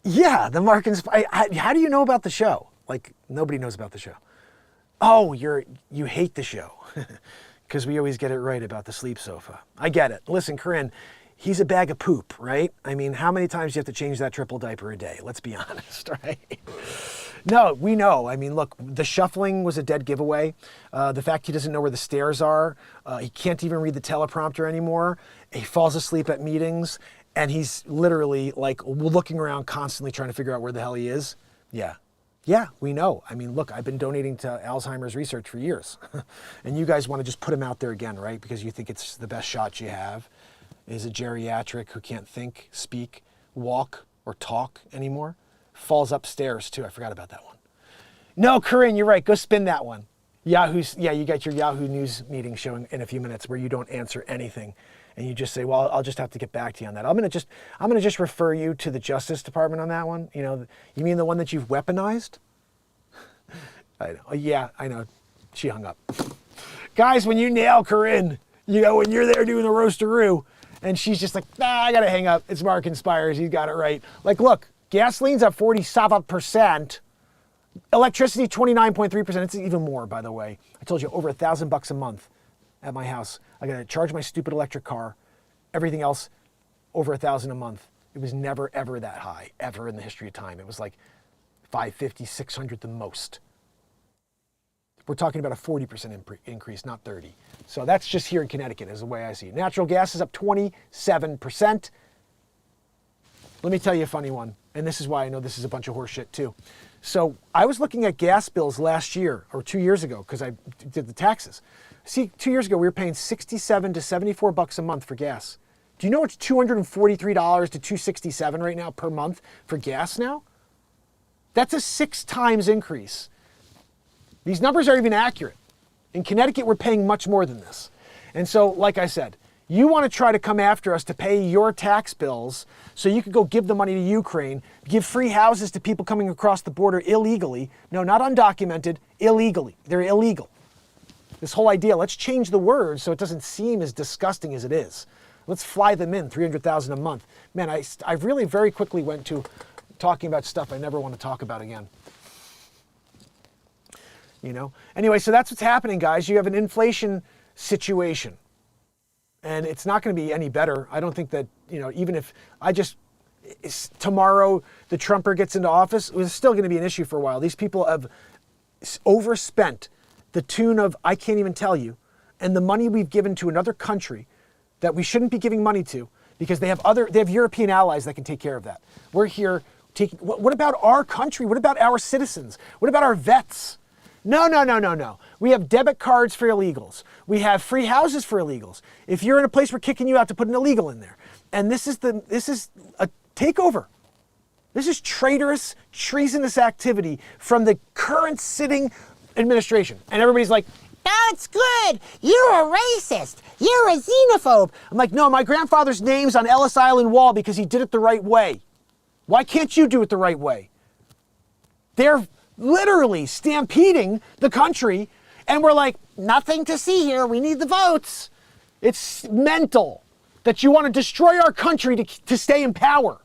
Speaker 2: Yeah, the MarkinsPires. How do you know about the show? Like, nobody knows about the show. Oh, you hate the show. Because we always get it right about the Sleep Sofa. I get it. Listen, Corinne, he's a bag of poop, right? I mean, how many times do you have to change that triple diaper a day? Let's be honest, right? No, we know. I mean, look, the shuffling was a dead giveaway. The fact he doesn't know where the stairs are. He can't even read the teleprompter anymore. He falls asleep at meetings, and he's literally like looking around constantly trying to figure out where the hell he is. Yeah, we know. I mean, look, I've been donating to Alzheimer's research for years. And you guys want to just put him out there again, right? Because you think it's the best shot you have. Is a geriatric who can't think, speak, walk, or talk anymore. Falls upstairs, too. I forgot about that one. No, Corinne, you're right. Go spin that one. You got your Yahoo News meeting showing in a few minutes where you don't answer anything. and you just say, well, I'll just have to get back to you on that. I'm gonna just refer you to the Justice Department on that one. You know, you mean the one that you've weaponized? I know. Yeah, I know. She hung up. Guys, when you nail Corinne, you know, when you're there doing the roasteroo, and she's just like, nah, I gotta hang up. It's MarkinsPires. He's got it right. Like, look, gasoline's up 47%. Electricity, 29.3%. It's even more, by the way. I told you, over $1,000 a month at my house. I gotta charge my stupid electric car. Everything else, over $1,000 a month. It was never, ever that high, ever in the history of time. It was like $550, $600 the most. We're talking about a 40% increase, not 30. So that's just here in Connecticut is the way I see it. Natural gas is up 27%. Let me tell you a funny one, and this is why I know this is a bunch of horse shit too. So I was looking at gas bills last year, or 2 years ago, because I did the taxes. See, 2 years ago, we were paying $67 to $74 a month for gas. Do you know it's $243 to $267 right now per month for gas now? That's a 6 times increase. These numbers aren't even accurate. In Connecticut, we're paying much more than this. And so, like I said, you want to try to come after us to pay your tax bills so you could go give the money to Ukraine, give free houses to people coming across the border illegally. No, not undocumented, illegally. They're illegal. This whole idea, let's change the word so it doesn't seem as disgusting as it is. Let's fly them in, $300,000 a month. Man, I really very quickly went to talking about stuff I never want to talk about again. You know? Anyway, so that's what's happening, guys. You have an inflation situation. And it's not going to be any better. I don't think that, you know, even if tomorrow the Trumper gets into office, it's still going to be an issue for a while. These people have overspent the tune of, I can't even tell you, and the money we've given to another country that we shouldn't be giving money to because they have European allies that can take care of that. We're here taking, what about our country? What about our citizens? What about our vets? No. We have debit cards for illegals. We have free houses for illegals. If you're in a place, we're kicking you out to put an illegal in there. And this is a takeover. This is traitorous, treasonous activity from the current sitting administration. And everybody's like,
Speaker 4: that's good. You're a racist. You're a xenophobe.
Speaker 2: I'm like, no, my grandfather's name's on Ellis Island Wall because he did it the right way. Why can't you do it the right way? They're literally stampeding the country, and we're like, nothing to see here. We need the votes. It's mental that you want to destroy our country to stay in power.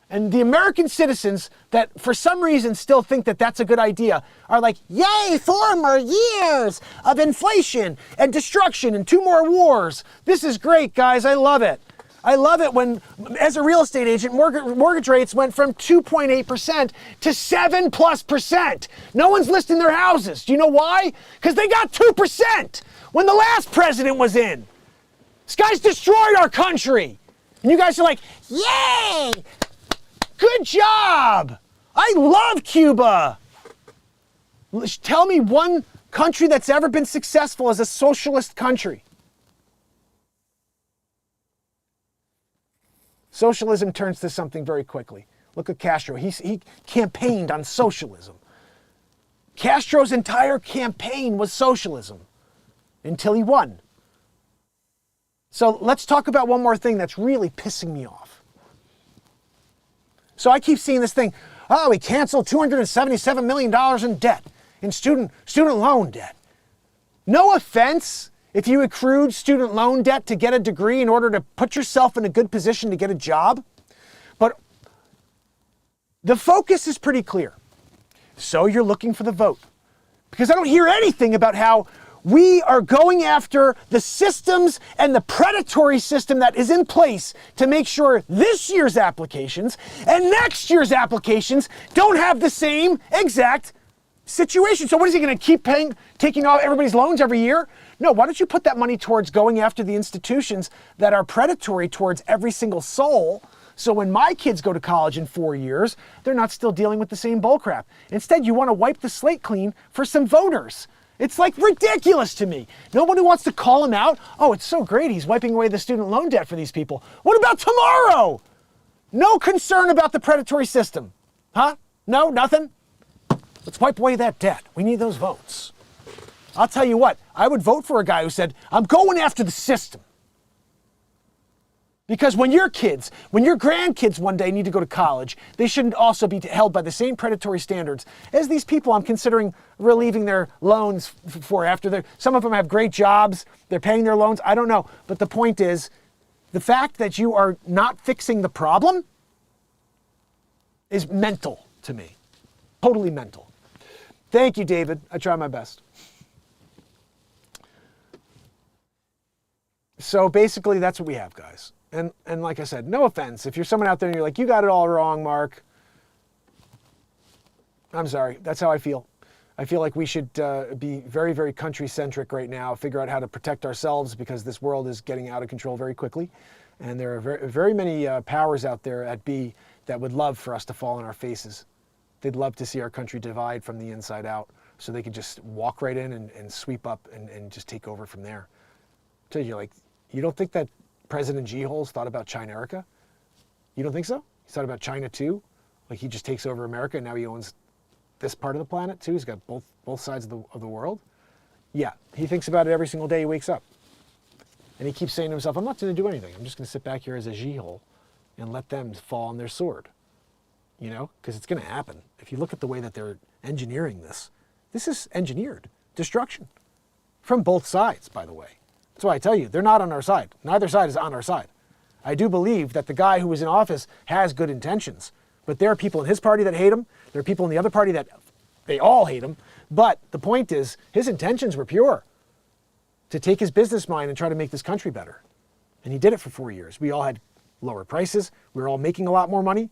Speaker 2: And the American citizens that for some reason still think that that's a good idea are like, yay, 4 more years of inflation and destruction and 2 more wars. This is great, guys. I love it. I love it when, as a real estate agent, mortgage rates went from 2.8% to 7+%. No one's listing their houses. Do you know why? Because they got 2% when the last president was in. This guy's destroyed our country. And you guys are like, yay! Good job! I love Cuba! Tell me one country that's ever been successful as a socialist country. Socialism turns to something very quickly. Look at Castro. He campaigned on socialism. Castro's entire campaign was socialism until he won. So let's talk about one more thing that's really pissing me off. So I keep seeing this thing, oh, we canceled $277 million in debt, in student loan debt. No offense if you accrued student loan debt to get a degree in order to put yourself in a good position to get a job, but the focus is pretty clear. So you're looking for the vote. Because I don't hear anything about how we are going after the systems and the predatory system that is in place to make sure this year's applications and next year's applications don't have the same exact situation. So what is he going to keep taking off everybody's loans every year? No, why don't you put that money towards going after the institutions that are predatory towards every single soul, so when my kids go to college in 4 years, they're not still dealing with the same bullcrap. Instead, you want to wipe the slate clean for some voters. It's like ridiculous to me. Nobody wants to call him out. Oh, it's so great. He's wiping away the student loan debt for these people. What about tomorrow? No concern about the predatory system. Huh? No, nothing? Let's wipe away that debt. We need those votes. I'll tell you what, I would vote for a guy who said, I'm going after the system. Because when your grandkids one day need to go to college, they shouldn't also be held by the same predatory standards as these people I'm considering relieving their loans for after some of them have great jobs, they're paying their loans, I don't know. But the point is, the fact that you are not fixing the problem is mental to me. Totally mental. Thank you, David. I try my best. So basically, that's what we have, guys. And like I said, no offense. If you're someone out there and you're like, you got it all wrong, Mark. I'm sorry. That's how I feel. I feel like we should be very, very country-centric right now, figure out how to protect ourselves because this world is getting out of control very quickly. And there are very, very many powers out there at B that would love for us to fall on our faces. They'd love to see our country divide from the inside out so they could just walk right in and sweep up and just take over from there. I tell you, like, you don't think that President G-Holes thought about China-Erica? You don't think so? He thought about China too? Like he just takes over America and now he owns this part of the planet too? He's got both sides of the world? Yeah, he thinks about it every single day he wakes up. And he keeps saying to himself, I'm not going to do anything. I'm just going to sit back here as a G-hole and let them fall on their sword. You know, because it's going to happen. If you look at the way that they're engineering this is engineered destruction from both sides, by the way. That's why I tell you, they're not on our side. Neither side is on our side. I do believe that the guy who was in office has good intentions, but there are people in his party that hate him. There are people in the other party that they all hate him. But the point is, his intentions were pure, to take his business mind and try to make this country better. And he did it for 4 years. We all had lower prices. We were all making a lot more money.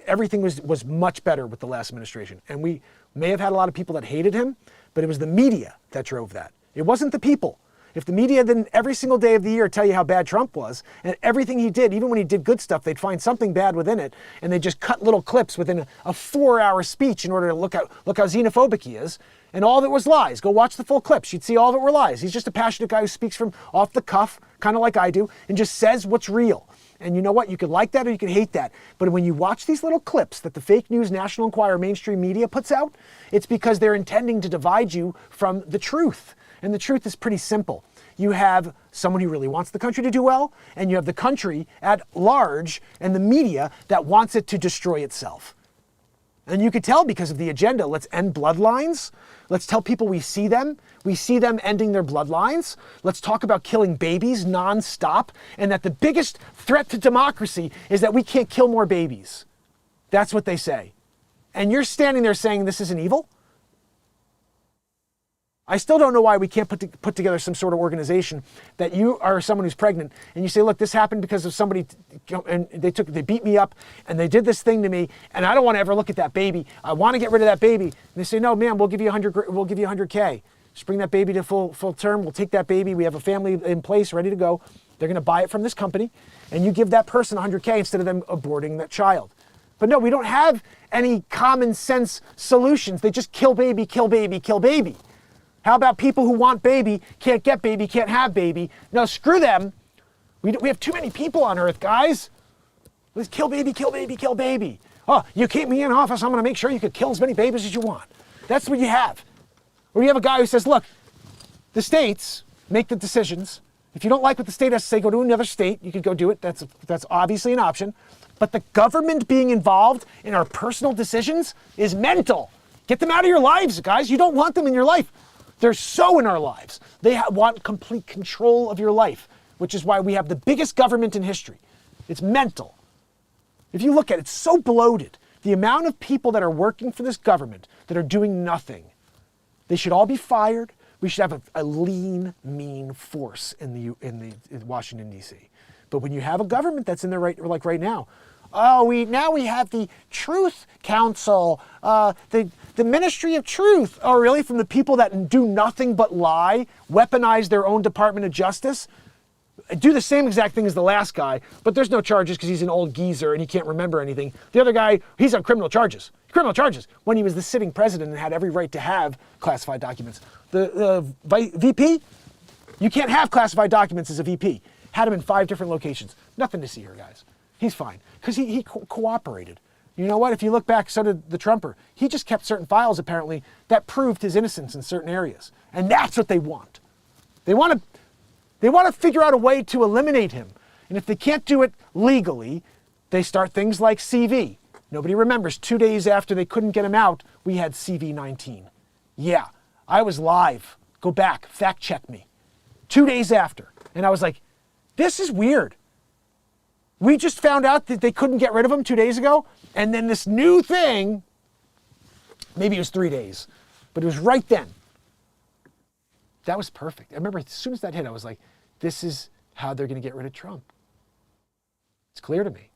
Speaker 2: Everything was much better with the last administration. And we may have had a lot of people that hated him, but it was the media that drove that. It wasn't the people. If the media didn't every single day of the year tell you how bad Trump was, and everything he did, even when he did good stuff, they'd find something bad within it, and they just cut little clips within a 4-hour speech in order to look how xenophobic he is, and all of it was lies. Go watch the full clips. You'd see all of it were lies. He's just a passionate guy who speaks from off the cuff, kind of like I do, and just says what's real. And you know what? You could like that or you could hate that. But when you watch these little clips that the fake news, National Enquirer, mainstream media puts out, it's because they're intending to divide you from the truth. And the truth is pretty simple. You have someone who really wants the country to do well, and you have the country at large and the media that wants it to destroy itself. And you could tell because of the agenda. Let's end bloodlines. Let's tell people we see them. We see them ending their bloodlines. Let's talk about killing babies nonstop, and that the biggest threat to democracy is that we can't kill more babies. That's what they say. And you're standing there saying this isn't evil? I still don't know why we can't put together some sort of organization that you are someone who's pregnant and you say, look, this happened because of somebody, and they beat me up and they did this thing to me and I don't want to ever look at that baby. I want to get rid of that baby. And they say, no, man, we'll give you $100K. Just bring that baby to full term. We'll take that baby. We have a family in place ready to go. They're going to buy it from this company and you give that person $100K instead of them aborting that child. But no, we don't have any common sense solutions. They just kill baby, kill baby, kill baby. How about people who want baby, can't get baby, can't have baby? No, screw them. We have too many people on earth, guys. Let's kill baby, kill baby, kill baby. Oh, you keep me in office, I'm going to make sure you can kill as many babies as you want. That's what you have. Or you have a guy who says, look, the states make the decisions. If you don't like what the state has to say, go to another state. You could go do it. That's obviously an option. But the government being involved in our personal decisions is mental. Get them out of your lives, guys. You don't want them in your life. They're so in our lives. They want complete control of your life, which is why we have the biggest government in history. It's mental. If you look at it, it's so bloated. The amount of people that are working for this government that are doing nothing, they should all be fired. We should have a lean, mean force in Washington, D.C. But when you have a government that's in there right now, now we have the Truth Council, the Ministry of Truth. Oh, really? From the people that do nothing but lie, weaponize their own Department of Justice, do the same exact thing as the last guy, but there's no charges because he's an old geezer and he can't remember anything. The other guy, he's on criminal charges. Criminal charges when he was the sitting president and had every right to have classified documents. The VP, you can't have classified documents as a VP. Had him in 5 different locations. Nothing to see here, guys. He's fine because he cooperated. You know what? If you look back, so did the Trumper. He just kept certain files, apparently, that proved his innocence in certain areas. And that's what they want. They want to figure out a way to eliminate him. And if they can't do it legally, they start things like CV. Nobody remembers 2 days after they couldn't get him out, we had CV-19. Yeah, I was live. Go back, fact check me. 2 days after. And I was like, this is weird. We just found out that they couldn't get rid of him 2 days ago. And then this new thing, maybe it was 3 days, but it was right then. That was perfect. I remember as soon as that hit, I was like, this is how they're going to get rid of Trump. It's clear to me.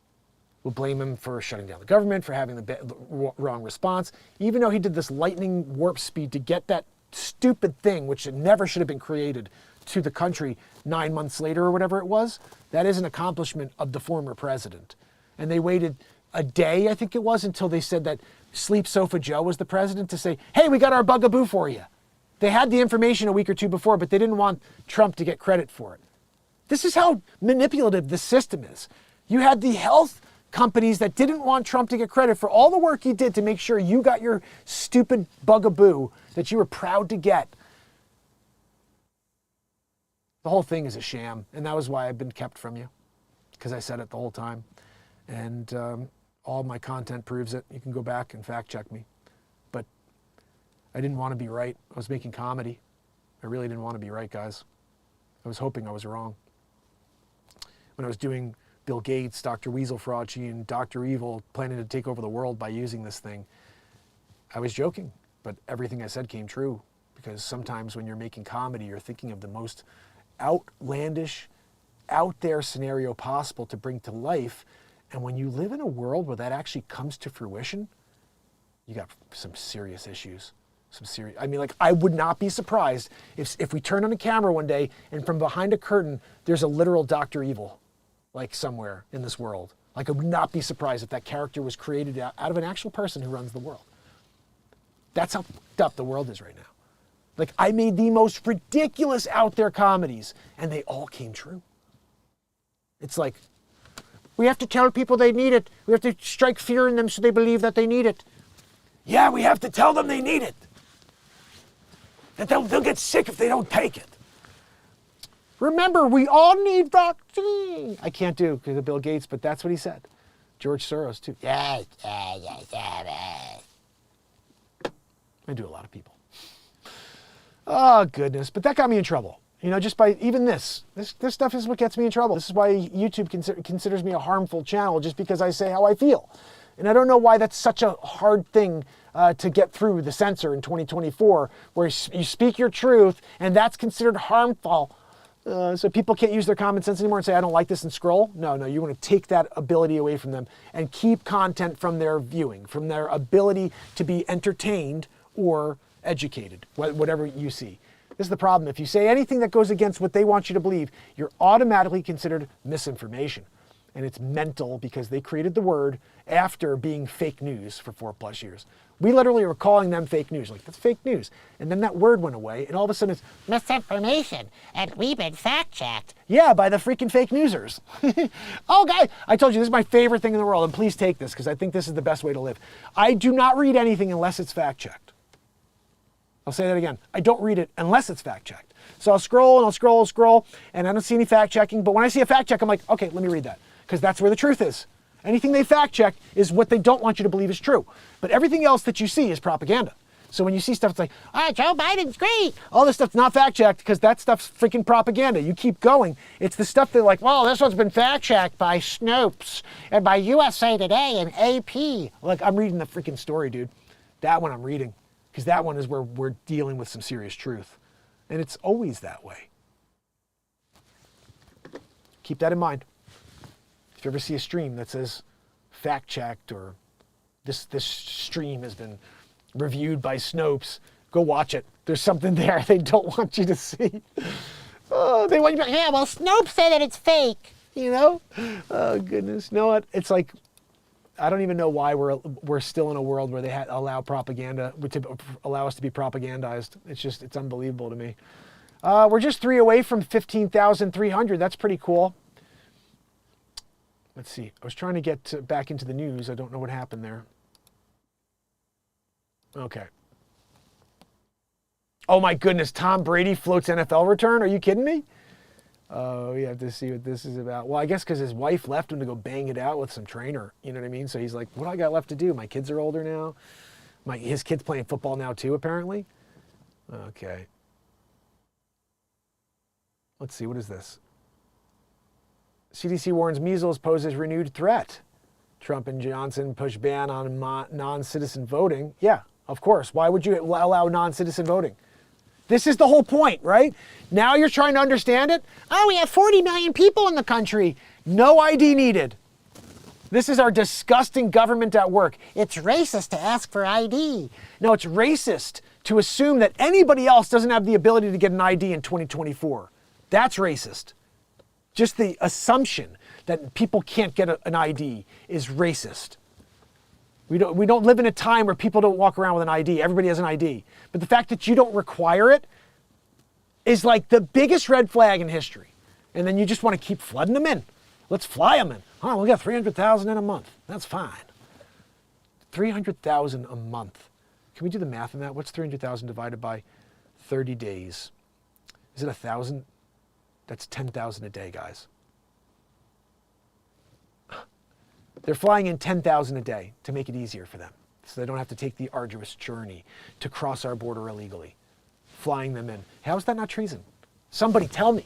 Speaker 2: We'll blame him for shutting down the government, for having the wrong response, even though he did this lightning warp speed to get that stupid thing, which never should have been created, to the country 9 months later or whatever it was. That is an accomplishment of the former president. And they waited a day, I think it was, until they said that Sleep Sofa Joe was the president to say, hey, we got our bugaboo for you. They had the information a week or two before, but they didn't want Trump to get credit for it. This is how manipulative the system is. You had the health companies that didn't want Trump to get credit for all the work he did to make sure you got your stupid bugaboo that you were proud to get. The whole thing is a sham, and that was why I've been kept from you, because I said it the whole time. And all my content proves it. You can go back and fact check me. But I didn't want to be right. I was making comedy. I really didn't want to be right, guys. I was hoping I was wrong. When I was doing Bill Gates, Dr. Weasel Frauci, and Dr. Evil planning to take over the world by using this thing, I was joking, but everything I said came true, because sometimes when you're making comedy, you're thinking of the most outlandish, out there scenario possible to bring to life. And when you live in a world where that actually comes to fruition, you got some serious issues. I mean, like, I would not be surprised if we turn on a camera one day and from behind a curtain, there's a literal Dr. Evil, like somewhere in this world. Like, I would not be surprised if that character was created out of an actual person who runs the world. That's how fucked up the world is right now. Like, I made the most ridiculous out there comedies, and they all came true. It's like, we have to tell people they need it. We have to strike fear in them so they believe that they need it. Yeah, we have to tell them they need it. That they'll get sick if they don't take it. Remember, we all need vaccine. I can't do because of Bill Gates, but that's what he said. George Soros, too. Yeah. I do a lot of people. Oh, goodness. But that got me in trouble. You know, just by even this stuff is what gets me in trouble. This is why YouTube considers me a harmful channel, just because I say how I feel. And I don't know why that's such a hard thing to get through the censor in 2024, where you speak your truth and that's considered harmful. So people can't use their common sense anymore and say, I don't like this, and scroll. No, you want to take that ability away from them and keep content from their viewing, from their ability to be entertained or educated, whatever you see. This is the problem. If you say anything that goes against what they want you to believe, you're automatically considered misinformation. And it's mental because they created the word after being fake news for 4+ years. We literally were calling them fake news. Like, that's fake news. And then that word went away, and all of a sudden it's
Speaker 4: misinformation, and we've been fact-checked.
Speaker 2: yeah, by the freaking fake newsers. Oh, guys, I told you, this is my favorite thing in the world, and please take this, because I think this is the best way to live. I do not read anything unless it's fact-checked. I'll say that again. I don't read it unless it's fact-checked. So I'll scroll, and I don't see any fact-checking, but when I see a fact-check, I'm like, okay, let me read that, because that's where the truth is. Anything they fact-check is what they don't want you to believe is true. But everything else that you see is propaganda. So when you see stuff, it's like, Joe Biden's great. All this stuff's not fact-checked because that stuff's freaking propaganda. You keep going. It's the stuff they're like, well, this one's been fact-checked by Snopes and by USA Today and AP. Like, I'm reading the freaking story, dude. That one I'm reading, because that one is where we're dealing with some serious truth. And it's always that way. Keep that in mind. If you ever see a stream that says fact-checked or this stream has been reviewed by Snopes, go watch it. There's something there they don't want you to see. Oh, they want you to,
Speaker 4: Yeah, well, Snopes say that it's fake.
Speaker 2: you know? Oh, goodness. You know what? It's like, I don't even know why we're still in a world where they allow propaganda, to allow us to be propagandized. It's unbelievable to me. We're just 3 away from 15,300. That's pretty cool. Let's see. I was trying to get back into the news. I don't know what happened there. Okay. Oh my goodness, Tom Brady floats NFL return? Are you kidding me? Oh, you have to see what this is about. Well, I guess because his wife left him to go bang it out with some trainer. You know what I mean? So he's like, what do I got left to do? My kids are older now. His kid's playing football now too, apparently. Okay. Let's see, what is this? CDC warns measles poses renewed threat. Trump and Johnson push ban on non-citizen voting. Yeah, of course. Why would you allow non-citizen voting? This is the whole point, right? Now you're trying to understand it? Oh, we have 40 million people in the country. No ID needed. This is our disgusting government at work.
Speaker 4: It's racist to ask for ID.
Speaker 2: No, it's racist to assume that anybody else doesn't have the ability to get an ID in 2024. That's racist. Just the assumption that people can't get an ID is racist. We don't live in a time where people don't walk around with an ID. Everybody has an ID. But the fact that you don't require it is like the biggest red flag in history. And then you just want to keep flooding them in. Let's fly them in. Oh, we got 300,000 in a month. That's fine. 300,000 a month. Can we do the math on that? What's 300,000 divided by 30 days? Is it 1,000? That's 10,000 a day, guys. They're flying in 10,000 a day to make it easier for them, so they don't have to take the arduous journey to cross our border illegally. Flying them in. How is that not treason? Somebody tell me.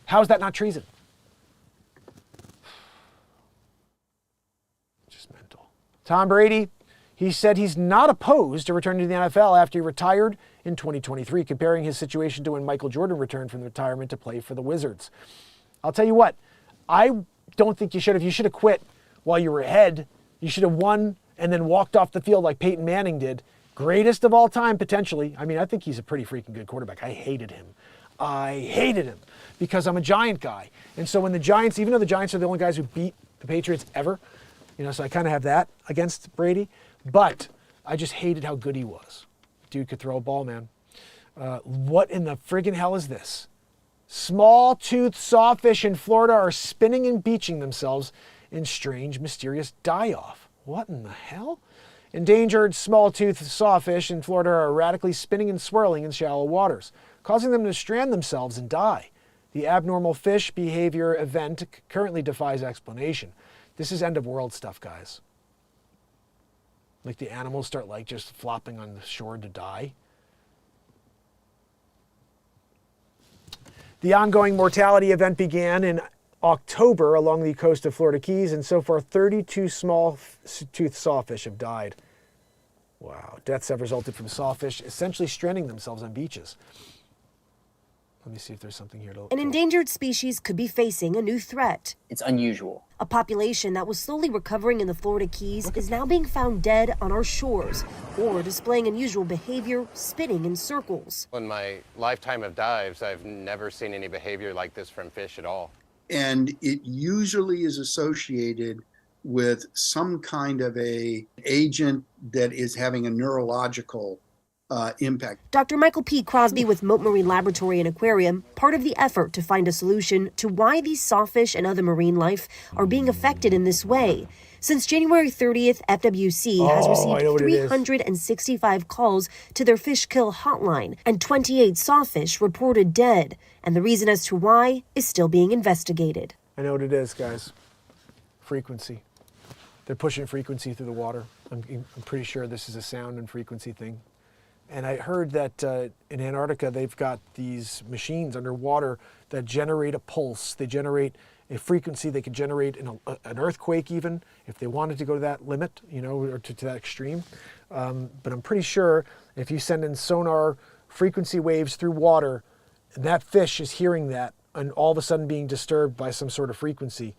Speaker 2: How is that not treason? Just mental. Tom Brady, he said he's not opposed to returning to the NFL after he retired in 2023, comparing his situation to when Michael Jordan returned from retirement to play for the Wizards. I'll tell you what, I don't think you should have. You should have quit while you were ahead. You should have won and then walked off the field like Peyton Manning did. Greatest of all time, potentially. I mean, I think he's a pretty freaking good quarterback. I hated him because I'm a Giant guy. And so when the Giants, even though the Giants are the only guys who beat the Patriots ever, so I kind of have that against Brady, but I just hated how good he was. Dude could throw a ball, man. What in the friggin' hell is this? Small-toothed sawfish in Florida are spinning and beaching themselves in strange, mysterious die-off. What in the hell? Endangered small-toothed sawfish in Florida are erratically spinning and swirling in shallow waters, causing them to strand themselves and die. The abnormal fish behavior event currently defies explanation. This is end-of-world stuff, guys. Like the animals start just flopping on the shore to die. The ongoing mortality event began in October along the coast of Florida Keys, and so far 32 small-toothed sawfish have died. Wow. Deaths have resulted from sawfish essentially stranding themselves on beaches. Let me see if there's something here to...
Speaker 5: An endangered species could be facing a new threat.
Speaker 6: It's unusual.
Speaker 5: A population that was slowly recovering in the Florida Keys is now being found dead on our shores or displaying unusual behavior, spinning in circles.
Speaker 7: In my lifetime of dives, I've never seen any behavior like this from fish at all.
Speaker 8: And it usually is associated with some kind of a agent that is having a neurological impact.
Speaker 5: Dr. Michael P. Crosby with Moat Marine Laboratory and Aquarium, part of the effort to find a solution to why these sawfish and other marine life are being affected in this way. Since January 30th, FWC has received 365 calls to their fish kill hotline and 28 sawfish reported dead. And the reason as to why is still being investigated.
Speaker 2: I know what it is, guys. Frequency. They're pushing frequency through the water. I'm pretty sure this is a sound and frequency thing. And I heard that in Antarctica, they've got these machines underwater that generate a pulse. They generate a frequency. They could generate an earthquake even if they wanted to go to that limit, or to that extreme. But I'm pretty sure if you send in sonar frequency waves through water, and that fish is hearing that and all of a sudden being disturbed by some sort of frequency,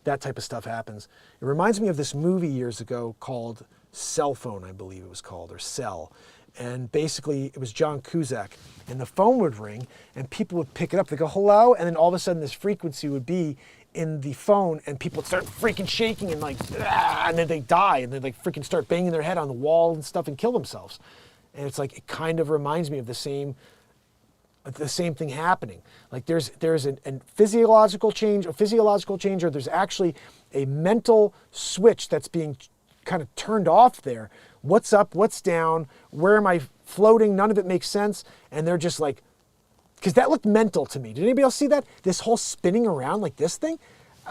Speaker 2: that type of stuff happens. It reminds me of this movie years ago called Cell Phone, I believe it was called, or Cell. And basically it was John Cusack, and the phone would ring and people would pick it up. They go, hello, and then all of a sudden this frequency would be in the phone and people would start freaking shaking and and then they die and then they freaking start banging their head on the wall and stuff and kill themselves. And it's like, it kind of reminds me of the same thing happening. Like there's a physiological change, or there's actually a mental switch that's being kind of turned off there. What's up? What's down? Where am I floating? None of it makes sense. And they're just like because that looked mental to me. Did anybody else see that? This whole spinning around like this thing?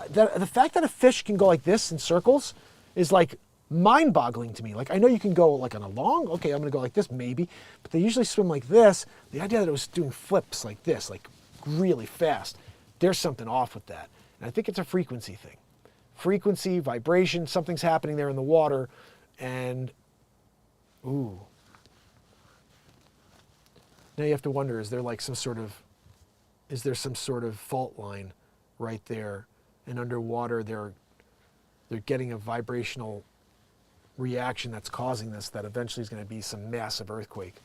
Speaker 2: The fact that a fish can go like this in circles is like mind-boggling to me. Like, I know you can go like on a long, okay, I'm gonna go like this maybe, but they usually swim like this. The idea that it was doing flips like this, like really fast, there's something off with that. And I think it's a frequency thing. Frequency, vibration, something's happening there in the water, and ooh. Now you have to wonder, is there some sort of fault line right there? And underwater, they're getting a vibrational reaction that's causing this, that eventually is going to be some massive earthquake.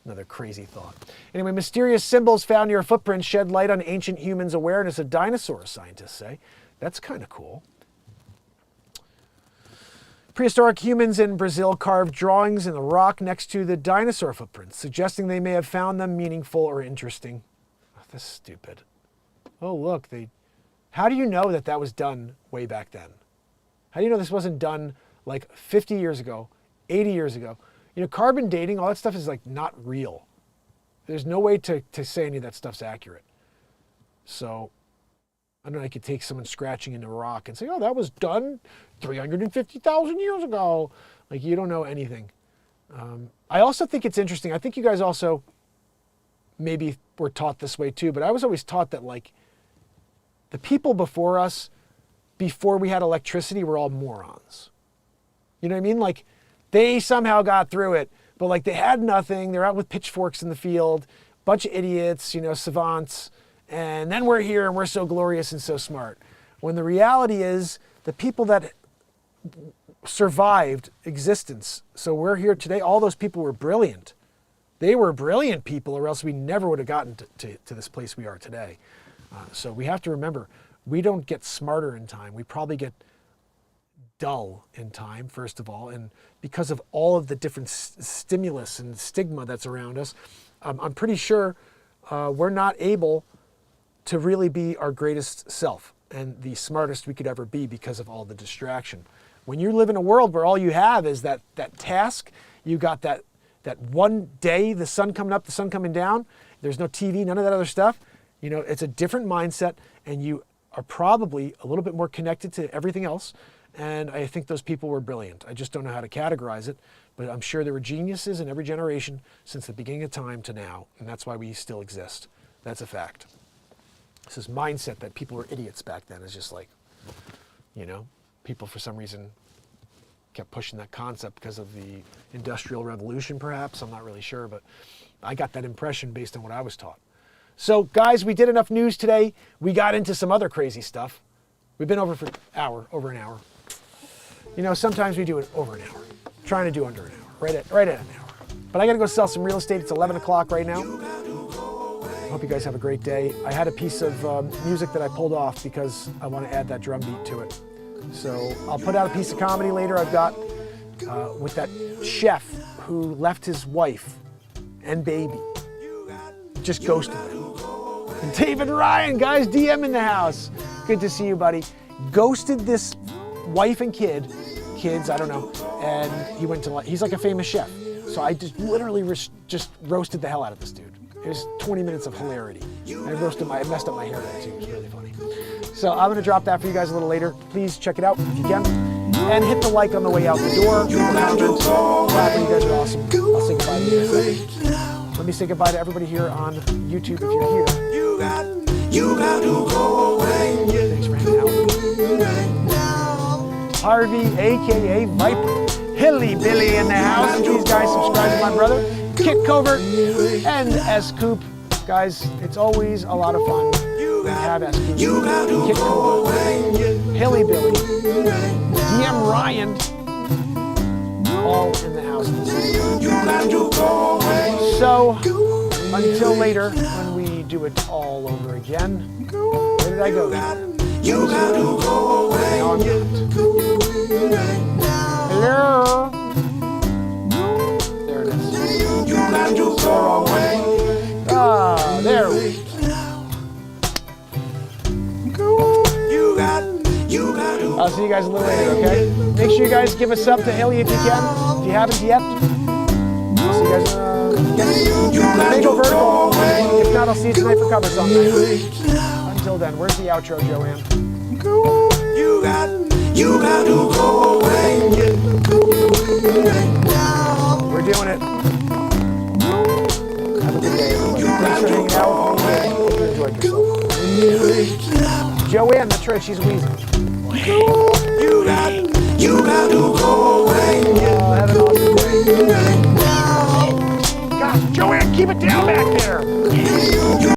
Speaker 2: Another crazy thought. Anyway, mysterious symbols found near footprints shed light on ancient humans' awareness of dinosaurs, scientists say. That's kind of cool. Prehistoric humans in Brazil carved drawings in the rock next to the dinosaur footprints, suggesting they may have found them meaningful or interesting. Oh, that's stupid. Oh, look, how do you know that was done way back then? How do you know this wasn't done like 50 years ago, 80 years ago? You know, carbon dating, all that stuff is like not real. There's no way to say any of that stuff's accurate. So, I don't know, I could take someone scratching into a rock and say, oh, that was done 350,000 years ago. Like, you don't know anything. I also think it's interesting. I think you guys also maybe were taught this way too, but I was always taught that like the people before us, before we had electricity, were all morons. You know what I mean? Like, they somehow got through it, but like they had nothing. They're out with pitchforks in the field, bunch of idiots, savants. And then we're here and we're so glorious and so smart. When the reality is the people that survived existence, so we're here today, all those people were brilliant. They were brilliant people, or else we never would have gotten to this place we are today. So we have to remember, we don't get smarter in time. We probably get dull in time, first of all. And because of all of the different stimulus and stigma that's around us, I'm pretty sure we're not able to really be our greatest self and the smartest we could ever be because of all the distraction. When you live in a world where all you have is that task, you got that one day, the sun coming up, the sun coming down, there's no TV, none of that other stuff. It's a different mindset, and you are probably a little bit more connected to everything else. And I think those people were brilliant. I just don't know how to categorize it, but I'm sure there were geniuses in every generation since the beginning of time to now, and that's why we still exist. That's a fact. This mindset that people were idiots back then is just like, people for some reason kept pushing that concept because of the Industrial Revolution, perhaps. I'm not really sure, but I got that impression based on what I was taught. So, guys, we did enough news today. We got into some other crazy stuff. We've been over an hour. Sometimes we do it over an hour. Trying to do under an hour, right at an hour. But I got to go sell some real estate. It's 11 o'clock right now. I hope you guys have a great day. I had a piece of music that I pulled off because I want to add that drum beat to it. So I'll put out a piece of comedy later I've got with that chef who left his wife and baby. Just ghosted them. And David Ryan, guys, DM in the house. Good to see you, buddy. Ghosted this wife and kids, I don't know. And he went to, he's like a famous chef. So I just literally just roasted the hell out of this dude. It was 20 minutes of hilarity. I messed up my hair there too. It was really funny. So I'm going to drop that for you guys a little later. Please check it out if you can. And hit the like on the way out the door. Leave a comment. Clap, you guys are awesome. I'll say goodbye to you. Let me say goodbye to everybody here on YouTube if you're here.
Speaker 3: You got to go away.
Speaker 2: Thanks for hanging out. Harvey, a.k.a. Viper. Hilly Billy in the house. Please, guys, subscribe to my brother. Kit Covert and S-Coop. Guys, it's always a lot of fun when you have S-Coop. Kit Covert, Hilly Billy, DM Ryan, all in the house. So, until later, when we do it all over again, where did I go? Now I'm not. Hello? There it is. Wrong way. Ah, there we go. I'll see you guys a little later, okay? Make sure you guys give a sub to Hilly if you can, if you haven't yet. See you guys. May go vertical. If not, I'll see you tonight for cover song night. Until then, where's the outro, Joanne?
Speaker 3: You got to go away.
Speaker 2: We're doing it. Have a good day, everybody. Thanks for hanging out with me. Hope you enjoyed yourself. Joanne, that's right, she's wheezing.
Speaker 3: You got to go away.
Speaker 2: Have an awesome day. Gosh, Joanne, keep it down back there.